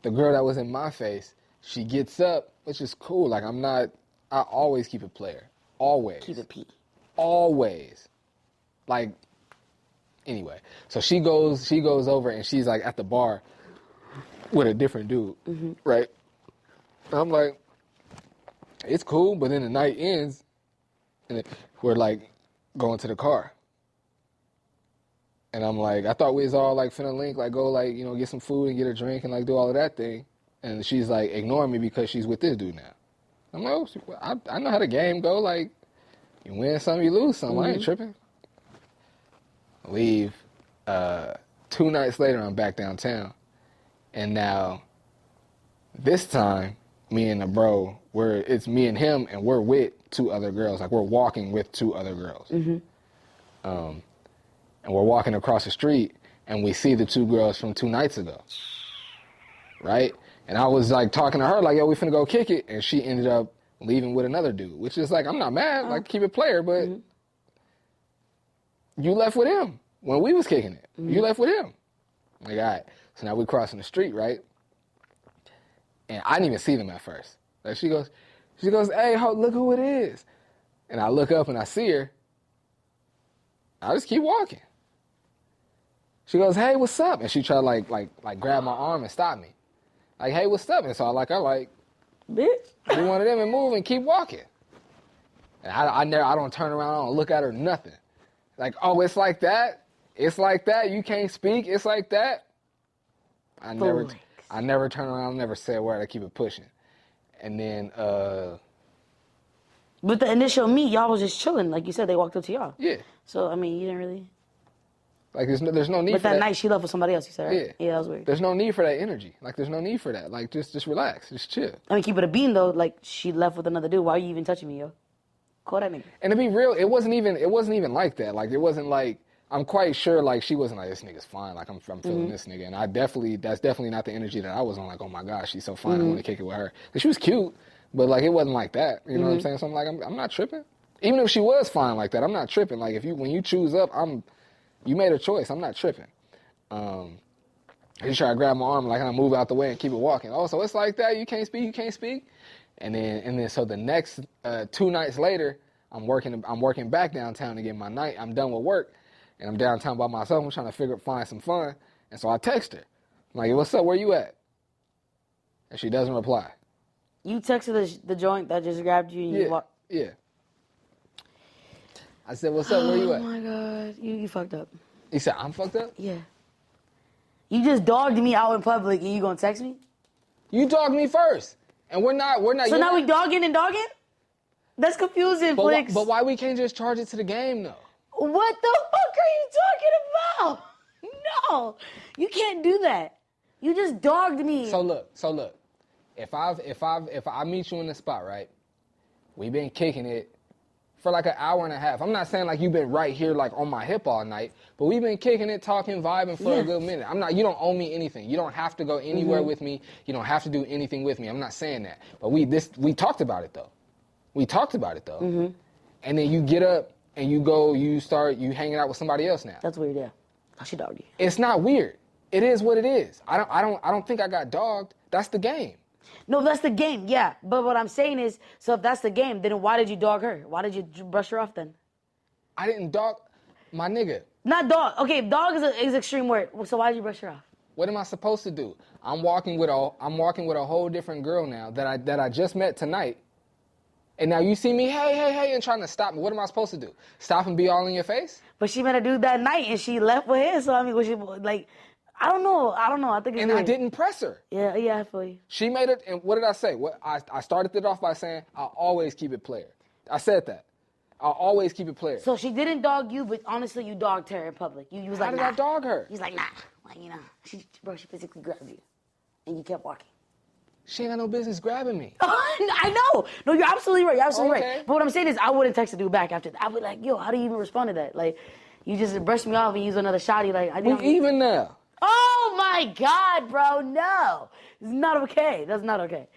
the girl that was in my face, she gets up, which is cool. Like, I always keep it player. Always. Keep it P. Always. Like, anyway. So she goes over and she's like at the bar with a different dude, right? And I'm like, it's cool, but then the night ends and we're like going to the car. And I'm like, I thought we was all like finna link, like go like, get some food and get a drink and like do all of that thing. And she's like ignoring me because she's with this dude now. I'm like, oh, I know how the game go. Like, you win some, you lose some. I ain't tripping. Leave. 2 nights later, I'm back downtown. And now, this time, me and the bro, it's me and him, and we're with 2 other girls. Like, we're walking with 2 other girls. And we're walking across the street, and we see the 2 girls from 2 nights ago. Right? And I was, like, talking to her, like, yo, we finna go kick it. And she ended up leaving with another dude, which is, like, I'm not mad. Like, keep it player, but you left with him when we was kicking it. You left with him. Like, all right. So now we're crossing the street, right? And I didn't even see them at first. Like, she goes, hey, look who it is. And I look up and I see her. I just keep walking. She goes, hey, what's up? And she tried to like grab my arm and stop me. Like, hey, what's up? And so I like, bitch, do one of them and move and keep walking. And I don't turn around, I don't look at her, nothing. Like, oh, it's like that? It's like that? You can't speak? It's like that? I never turn around, never say a word, I keep it pushing. And then, With the initial meet, y'all was just chilling. Like you said, they walked up to y'all. Yeah. So, I mean, you didn't really... Like, there's no need but for that. But that night, she left with somebody else, you said, right? Yeah, that was weird. There's no need for that energy. Like, there's no need for that. Like, just relax. Just chill. I mean, keep it a bean, though. Like, she left with another dude. Why are you even touching me, yo? Call that nigga. And to be real, it wasn't even like that. Like, it wasn't like... I'm quite sure, like, she wasn't like, this nigga's fine. Like, I'm feeling this nigga. And that's definitely not the energy that I was on. Like, oh, my gosh, she's so fine. I want to kick it with her. And she was cute, but, like, it wasn't like that. You know what I'm saying? So I'm like, I'm not tripping. Even if she was fine like that, I'm not tripping. Like, when you choose up, you made a choice. I'm not tripping. She tried to grab my arm, like, I move out the way and keep it walking. Oh, so it's like that? You can't speak? And then so the next 2 nights later, I'm working back downtown to get my night. I'm done with work. And I'm downtown by myself. I'm trying to find some fun. And so I text her. I'm like, what's up? Where you at? And she doesn't reply. You texted the joint that just grabbed you and you walked? Yeah. I said, what's up? Where you at? Oh, my God. You fucked up. You said, I'm fucked up? Yeah. You just dogged me out in public and you gonna text me? You dogged me first. And we're not. So now we dogging and dogging? That's confusing, Flix. But why we can't just charge it to the game, though? What the fuck are you talking about? No, you can't do that. You just dogged me. So look. If I meet you in the spot, right? We've been kicking it for like an hour and a half. I'm not saying like you've been right here like on my hip all night, but we've been kicking it, talking, vibing for a good minute. You don't owe me anything. You don't have to go anywhere with me. You don't have to do anything with me. I'm not saying that. But we talked about it though. And then you get up and you hanging out with somebody else now. That's weird, yeah. She dogged you. It's not weird. It is what it is. I don't think I got dogged. That's the game. No, that's the game, yeah. But what I'm saying is, so if that's the game, then why did you dog her? Why did you brush her off then? I didn't dog my nigga. Not dog. Okay, dog is an extreme word. So why did you brush her off? What am I supposed to do? I'm walking with a whole different girl now that I just met tonight. And now you see me, hey, and trying to stop me. What am I supposed to do? Stop and be all in your face? But she met a dude that night and she left with him. So I mean, was she like? I don't know. I think it's and weird. I didn't press her. Yeah, I feel you. She made it, and what did I say? I started it off by saying, I'll always keep it player. I said that. I'll always keep it player. So she didn't dog you, but honestly, you dogged her in public. You was like, How did I dog her? He's like, nah. Like, she physically grabbed you. And you kept walking. She ain't got no business grabbing me. I know. No, you're absolutely right. You're absolutely Okay. right. But what I'm saying is, I wouldn't text the dude back after that. I'd be like, yo, how do you even respond to that? Like, you just brushed me off and use another shotty. Like, I We didn't. even now. Oh my God, bro, no. It's not okay. That's not okay.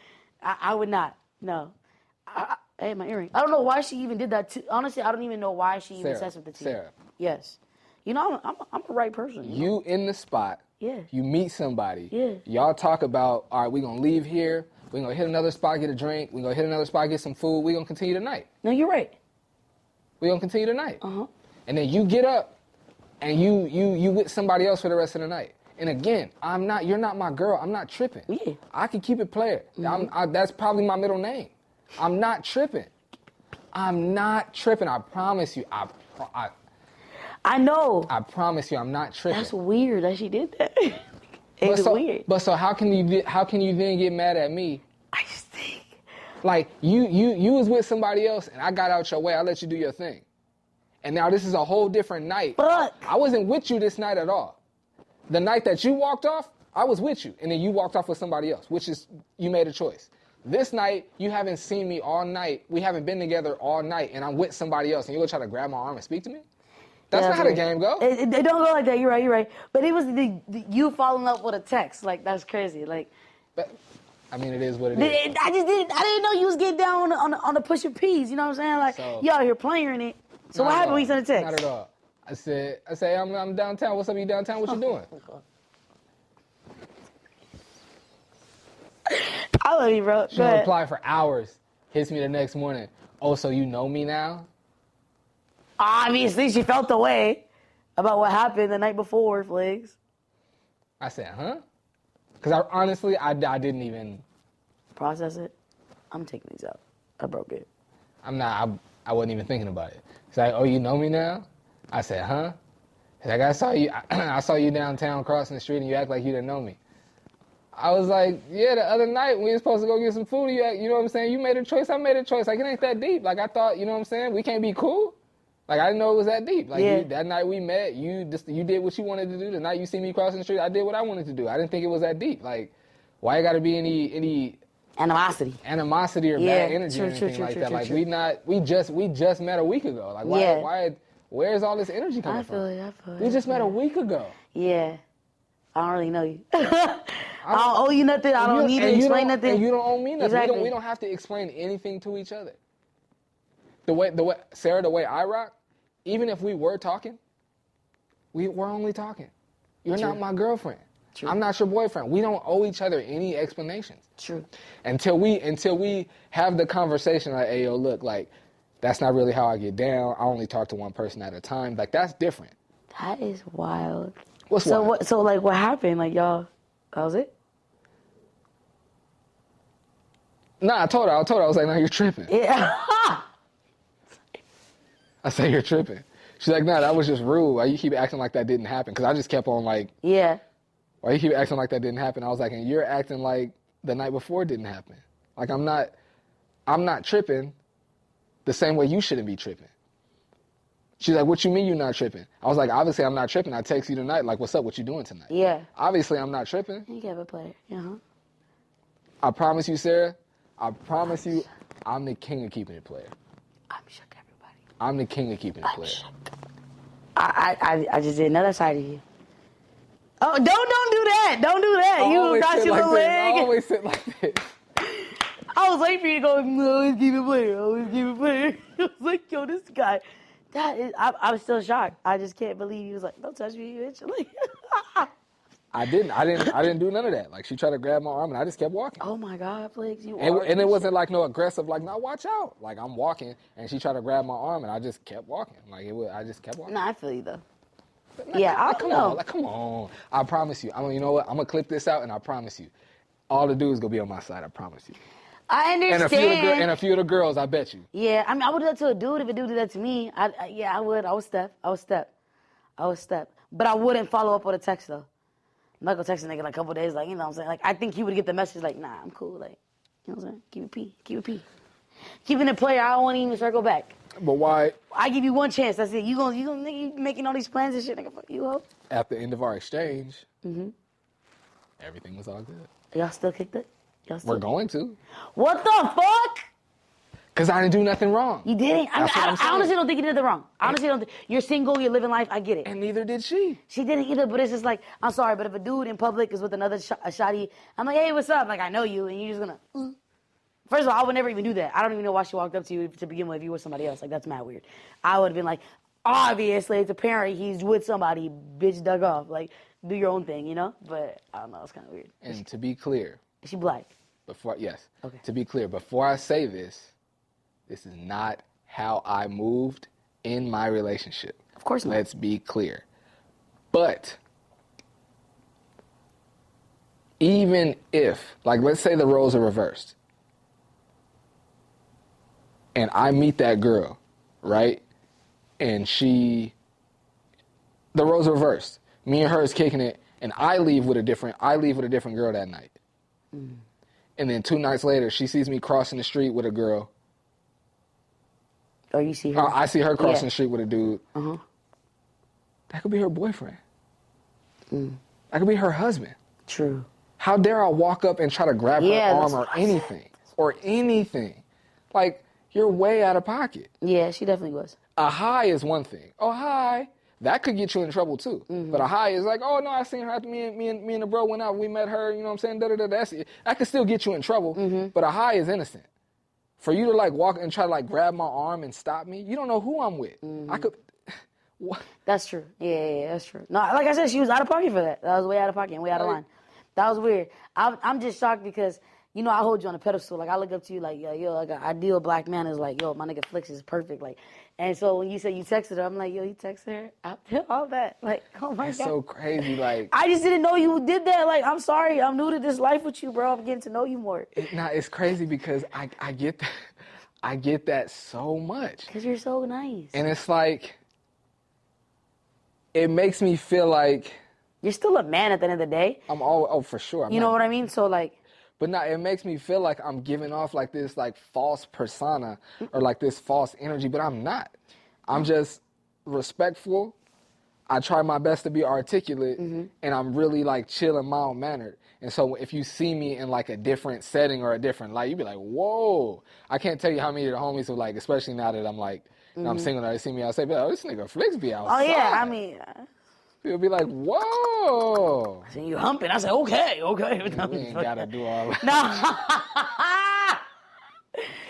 I would not. No. Hey, my earring. I don't know why she even did that. Honestly, I don't even know why she even says something to you. Sarah. Yes. I'm a right person. You in the spot. Yeah. You meet somebody. Yeah. Y'all talk about, all right, we're going to leave here. We're going to hit another spot, get a drink. We're going to hit another spot, get some food. We're going to continue the night. No, you're right. We're going to continue the night. Uh-huh. And then you get up and you with somebody else for the rest of the night. And again, you're not my girl. I'm not tripping. Yeah. I can keep it player. Mm-hmm. That's probably my middle name. I'm not tripping. I'm not tripping. I promise you. I know. I promise you, I'm not tripping. That's weird that she did that. It's weird. But so how can you then get mad at me? I just think. Like you was with somebody else and I got out your way. I let you do your thing. And now this is a whole different night. Fuck. I wasn't with you this night at all. The night that you walked off, I was with you. And then you walked off with somebody else, which is you made a choice. This night, you haven't seen me all night. We haven't been together all night, and I'm with somebody else, and you're going to try to grab my arm and speak to me? That's not how the game goes. It don't go like that. You're right. But it was you following up with a text. Like, that's crazy. Like, But, I mean, it is what it is. I didn't know you was getting down on the push of peas. You know what I'm saying? Like, you out here playing it. So what happened when you sent a text? Not at all. I said, I'm downtown. What's up, you downtown? What you doing? I love you, bro. She don't reply for hours. Hits me the next morning. Oh, so you know me now? Obviously, she felt the way about what happened the night before, Flix. I said, huh? Because I didn't even process it. I'm taking these out. I broke it. I wasn't even thinking about it. She's like, oh, you know me now? I said, huh? She's like, I saw you downtown crossing the street and you act like you didn't know me. I was like, yeah, the other night when we were supposed to go get some food, you know what I'm saying? You made a choice, I made a choice. Like, it ain't that deep. Like, I thought, you know what I'm saying? We can't be cool. Like, I didn't know it was that deep. Like, that night we met, you did what you wanted to do. The night you see me crossing the street, I did what I wanted to do. I didn't think it was that deep. Like, why you got to be any animosity or bad energy or anything like that? Like, we just met a week ago. Like, why where's all this energy coming from? I feel it. We just met a week ago. Yeah. I don't really know you. I don't owe you nothing. I don't need to explain nothing. And you don't owe me nothing. Exactly. We don't have to explain anything to each other. The way Sarah, the way I rock, even if we were talking, we're only talking. You're not my girlfriend. True. I'm not your boyfriend. We don't owe each other any explanations. True. Until we have the conversation like, hey, yo, look, like, that's not really how I get down. I only talk to one person at a time. Like, that's different. That is wild. What's wild? So what happened? Like, y'all, that was it? Nah, I told her, I was like, no, you're tripping. Yeah. I said, you're tripping. She's like, nah, that was just rude. Why you keep acting like that didn't happen? Because I just kept on like, yeah. Why you keep acting like that didn't happen? I was like, and you're acting like the night before didn't happen. Like, I'm not tripping the same way you shouldn't be tripping. She's like, what you mean you're not tripping? I was like, obviously I'm not tripping. I text you tonight, like, what's up? What you doing tonight? Yeah. Obviously I'm not tripping. You got a player. Uh-huh. I promise you, Sarah, I'm the king of keeping it player. I'm shook, everybody. I'm the king of keeping it player. Shook. I just did another side of you. Oh, don't do that. Don't do that. You got your little leg. I always sit like this. I was waiting for you to go, always keep it player. Always keep it player. I was like, yo, this guy. I was still shocked. I just can't believe he was like, don't touch me, bitch. Like, I didn't do none of that. Like, she tried to grab my arm and I just kept walking. oh my God, Flix, And it wasn't like no aggressive, like, no, watch out. Like, I'm walking and she tried to grab my arm and I just kept walking. Like, I just kept walking. Nah, I feel you though. Come on. I promise you. You know what? I'm gonna clip this out and I promise you. All the dudes gonna be on my side, I promise you. I understand. And a few of the girls, I bet you. Yeah, I mean, I would do that to a dude if a dude did that to me. I would. I would step. But I wouldn't follow up with a text, though. I'm not gonna text a nigga like a couple days, like, you know what I'm saying? Like, I think he would get the message, like, nah, I'm cool. Like, you know what I'm saying? Keep it P. Keeping it player, I don't want to even circle back. But why? I give you one chance. That's it. You making all these plans and shit. Nigga, fuck you, ho. At the end of our exchange, everything was all good. Y'all still kicked it? We're going to. What the fuck? Because I didn't do nothing wrong. You didn't? I honestly don't think you did nothing wrong. I honestly don't think. You're single, you're living life, I get it. And neither did she. She didn't either, but it's just like, I'm sorry, but if a dude in public is with another shawty, I'm like, hey, what's up? Like, I know you, and you're just gonna, First of all, I would never even do that. I don't even know why she walked up to you to begin with if you were somebody else. Like, that's mad weird. I would have been like, obviously, it's apparent he's with somebody, bitch dug off. Like, do your own thing, you know? But, I don't know, it's kind of weird. And to be clear. Is she black? Yes. Okay. To be clear, before I say this is not how I moved in my relationship. Of course not. Let's be clear. But even if, like, let's say the roles are reversed, and I meet that girl, right? And the roles are reversed. Me and her is kicking it, and I leave with a different girl that night. And then 2 nights later, she sees me crossing the street with a girl. Or you see her? I see her crossing the street with a dude. Uh-huh. That could be her boyfriend. That could be her husband. True. How dare I walk up and try to grab her arm or anything? Or anything. Like, you're way out of pocket. Yeah, she definitely was. A hi is one thing. Oh, hi. That could get you in trouble, too. But a hi is like, oh, no, I seen her after me and the bro went out. We met her, you know what I'm saying? That could still get you in trouble. But a hi is innocent. For you to, like, walk and try to, like, grab my arm and stop me, you don't know who I'm with. I could... What? That's true. Yeah, that's true. No, like I said, she was out of pocket for that. That was way out of pocket and way out of line. That was weird. I'm just shocked because, you know, I hold you on a pedestal. Like, I look up to you like, yo, like, an ideal black man is like, yo, my nigga Flix is perfect. Like, and so when you say you texted her, I'm like, yo, you texted her? After all that? Like, oh, my God. It's so crazy, like... I just didn't know you did that. Like, I'm sorry. I'm new to this life with you, bro. I'm getting to know you more. It's crazy because I get that. I get that so much. Because you're so nice. And it's like... It makes me feel like... You're still a man at the end of the day. For sure. You know what I mean? So, like... But no, it makes me feel like I'm giving off like this like false persona or like this false energy, but I'm not. I'm just respectful. I try my best to be articulate, and I'm really like chill and mild-mannered. And so if you see me in like a different setting or a different light, you'd be like, whoa. I can't tell you how many of the homies who like, especially now that I'm like, I'm single, they see me outside, be like, oh, this nigga Flix be outside. Oh, yeah, I mean... People be like, whoa. I seen you humping. I said, okay. We ain't gotta do all that.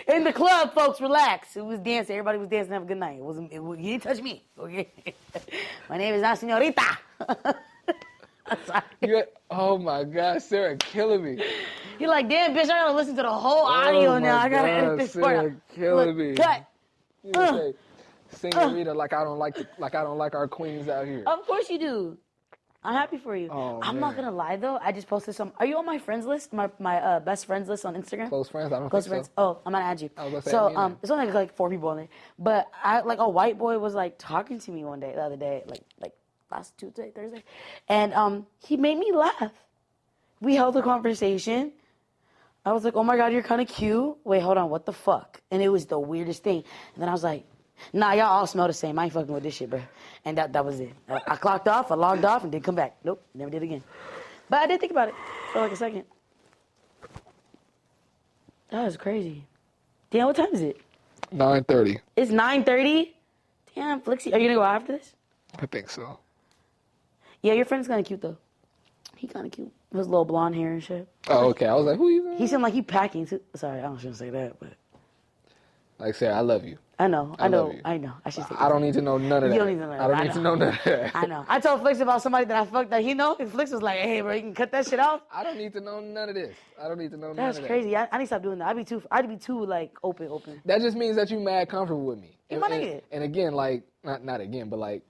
No. In the club, folks, relax. It was dancing. Everybody was dancing. Have a good night. You didn't touch me. Okay. My name is not Señorita. I'm sorry. Oh my God, Sarah killing me. You're like, damn, bitch, I gotta listen to the whole audio now. I gotta edit this part out. Killing me. Cut. You say, Señorita, like I don't like our queens out here. Of course you do. I'm happy for you. Oh, I'm not gonna lie though. I just posted some. Are you on my friends list? My best friends list on Instagram. Close friends. I don't Close think friends. so. Oh, I'm gonna add you. I was gonna say, so there's only like 4 people on there. But I like a white boy was like talking to me the other day, like last Tuesday, Thursday, and he made me laugh. We held a conversation. I was like, oh my God, you're kind of cute. Wait, hold on, what the fuck? And it was the weirdest thing. And then I was like, nah, y'all all smell the same. I ain't fucking with this shit, bro. And that was it. I clocked off, I logged off, and didn't come back. Nope, never did again. But I did think about it for like a second. That was crazy. Damn, what time is it? 9:30. It's 9:30? Damn, Flixie. Are you gonna go after this? I think so. Yeah, your friend's kind of cute, though. He kind of cute. With his little blonde hair and shit. Oh, okay. I was like, who you? He seemed like he packing. Sorry, I shouldn't say that, but... Like, Sarah, I love you. I know. I should say I don't need to know none of that. You don't need to know that. I don't need to know none of that. I know. I told Flix about somebody that I fucked that he know, and Flix was like, hey, bro, you can cut that shit off. I don't need to know none of this. I don't need to know none of that. That's crazy. I need to stop doing that. I'd be too, like, open. That just means that you mad comfortable with me. You my nigga. And again, like, not again, but like,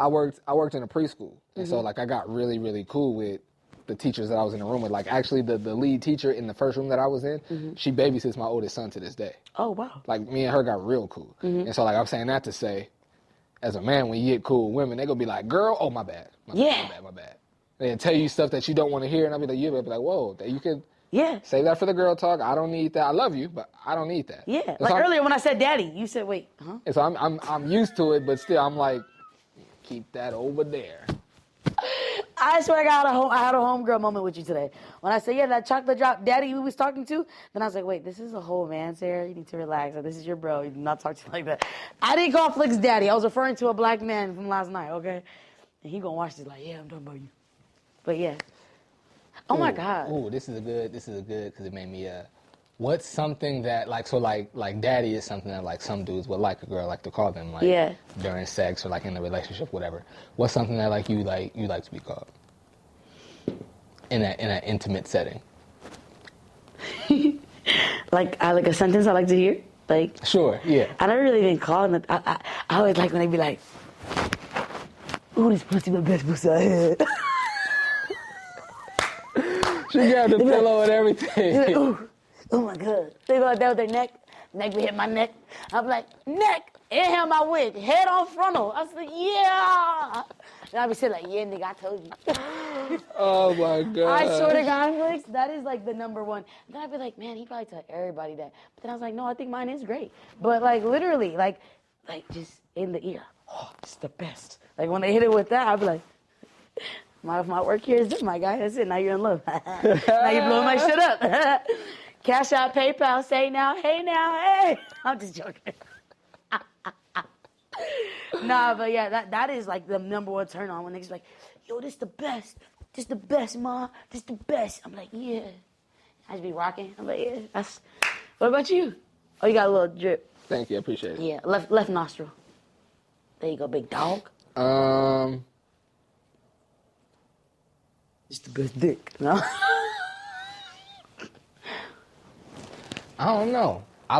I worked in a preschool. And so, like, I got really, really cool with the teachers that I was in the room with. Like, actually, the lead teacher in the first room that I was in, she babysits my oldest son to this day. Oh, wow. Like, me and her got real cool. And so, like, I'm saying that to say, as a man, when you get cool with women, they gonna be like, girl, oh, my bad. My bad. They tell you stuff that you don't want to hear, and I'll be like, be like, whoa, that you could Yeah. Save that for the girl talk. I don't need that. I love you, but I don't need that. Yeah. Like earlier when I said daddy, you said, wait, huh? And so I'm used to it, but still I'm like, keep that over there. I swear to God, I had a homegirl moment with you today. When I said, yeah, that chocolate drop daddy we was talking to, then I was like, wait, this is a whole man, Sarah. You need to relax. This is your bro. You do not talk to you like that. I didn't call Flix daddy. I was referring to a black man from last night, okay? And he gonna watch this like, yeah, I'm talking about you. But yeah. Oh my God. Ooh, this is a good, because it made me, what's something that, like daddy is something that, like, some dudes would like a girl, like to call them, like, during sex or, like, in a relationship, whatever. What's something that, like, you like to be called in an intimate setting? Like a sentence I like to hear? Like, sure, yeah. I never really been called. I always like when they be like, ooh, this pussy the best pussy I had. She got the pillow and everything. Like, ooh, oh my God. They go out there with their neck. Neck be hit my neck. I'm like, neck. Inhale my wig. Head on frontal. I was like, yeah. And I be saying like, yeah, nigga, I told you. Oh my God. I swear to God, Flix, that is like the number one. And then I'd be like, man, he probably tell everybody that. But then I was like, no, I think mine is great. But like literally, like just in the ear. Oh, it's the best. Like when they hit it with that, I'd be like, my work here is done, my guy. That's it. Now you're in love. Now you're blowing my shit up. Cash out, PayPal, say now, hey. I'm just joking. Nah, but yeah, that is like the number one turn on when niggas like, yo, this the best. This the best, ma. This the best. I'm like, yeah. I just be rocking. I'm like, yeah. That's. What about you? Oh, you got a little drip. Thank you, I appreciate it. Yeah, left nostril. There you go, big dog. It's the best dick. No? I don't know. I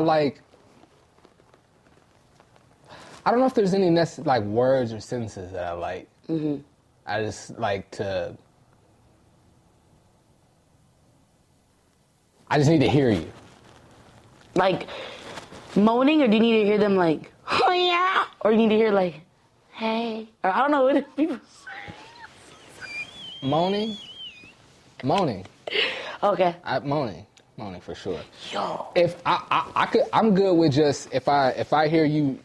don't know if there's any like words or sentences that I like. Mm-hmm. I just like to. I just need to hear you. Like moaning, or do you need to hear them like, oh yeah, or you need to hear like, hey, or I don't know what people. Moaning. Okay. Moaning for sure. Yo. If I'm good with just if I hear you,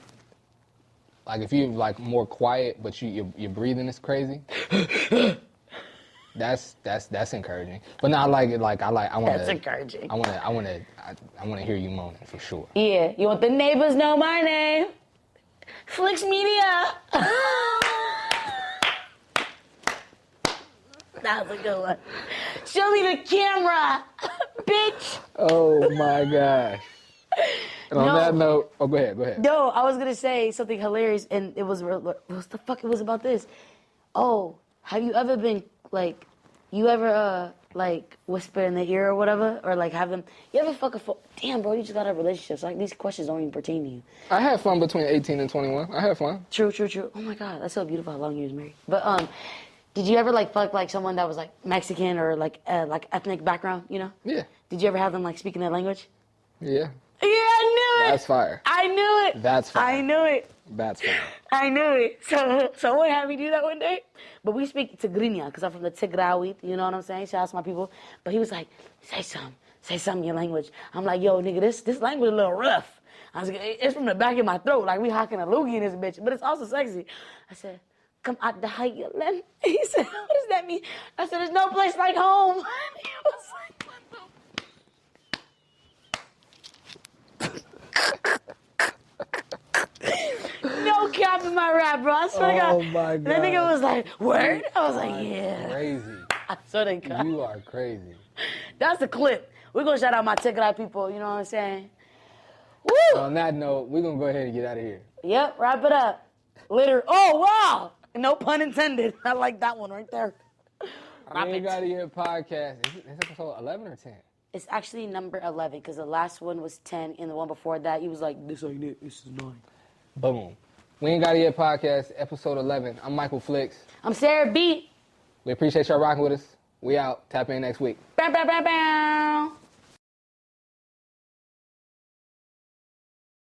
like if you're like more quiet but your breathing is crazy. That's encouraging. But not like it like I want. That's encouraging. I want to hear you moaning for sure. Yeah. You want the neighbors know my name? Flix Media. That was a good one. Show me the camera, bitch. Oh my gosh. And on that note, go ahead. No, I was gonna say something hilarious, and it was what the fuck? It was about this. Oh, have you ever been like, like whisper in the ear or whatever, or like have them? You ever fuck a damn bro? You just got a relationship. So like these questions don't even pertain to you. I had fun between 18 and 21. I had fun. True. Oh my God, that's so beautiful. How long you was married? But did you ever like fuck like someone that was like Mexican or like ethnic background? You know? Yeah. Did you ever have them like speaking their language? Yeah. Yeah, I knew it. That's fire. I knew it. That's fire. I knew it. That's fire. I knew it. So someone had me do that one day. But we speak Tigrinya because I'm from the Tigrawi. You know what I'm saying? Shout out to my people. But he was like, say something in your language. I'm like, yo, nigga, this language a little rough. I was like, it's from the back of my throat. Like we hocking a loogie in this bitch. But it's also sexy. I said, come out the highland. He said, what does that mean? I said, there's no place like home. He was like, what the? No cap in my rap, bro. I swear to God. Oh my God. That nigga was like, word? I was like, yeah. Crazy. I swear to God. You are crazy. That's the clip. We're going to shout out my Tigray people, you know what I'm saying? Woo! On that note, we're going to go ahead and get out of here. Yep, wrap it up. Oh, wow. No pun intended. I like that one right there. We Ain't Gotta Get podcast. Is it episode 11 or 10? It's actually number 11 because the last one was 10 and the one before that, he was like, this ain't it. This is 9. Boom. We Ain't Gotta Get podcast, episode 11. I'm Michael Flix. I'm Sarah B. We appreciate y'all rocking with us. We out. Tap in next week. Bow, bow, bow, bow.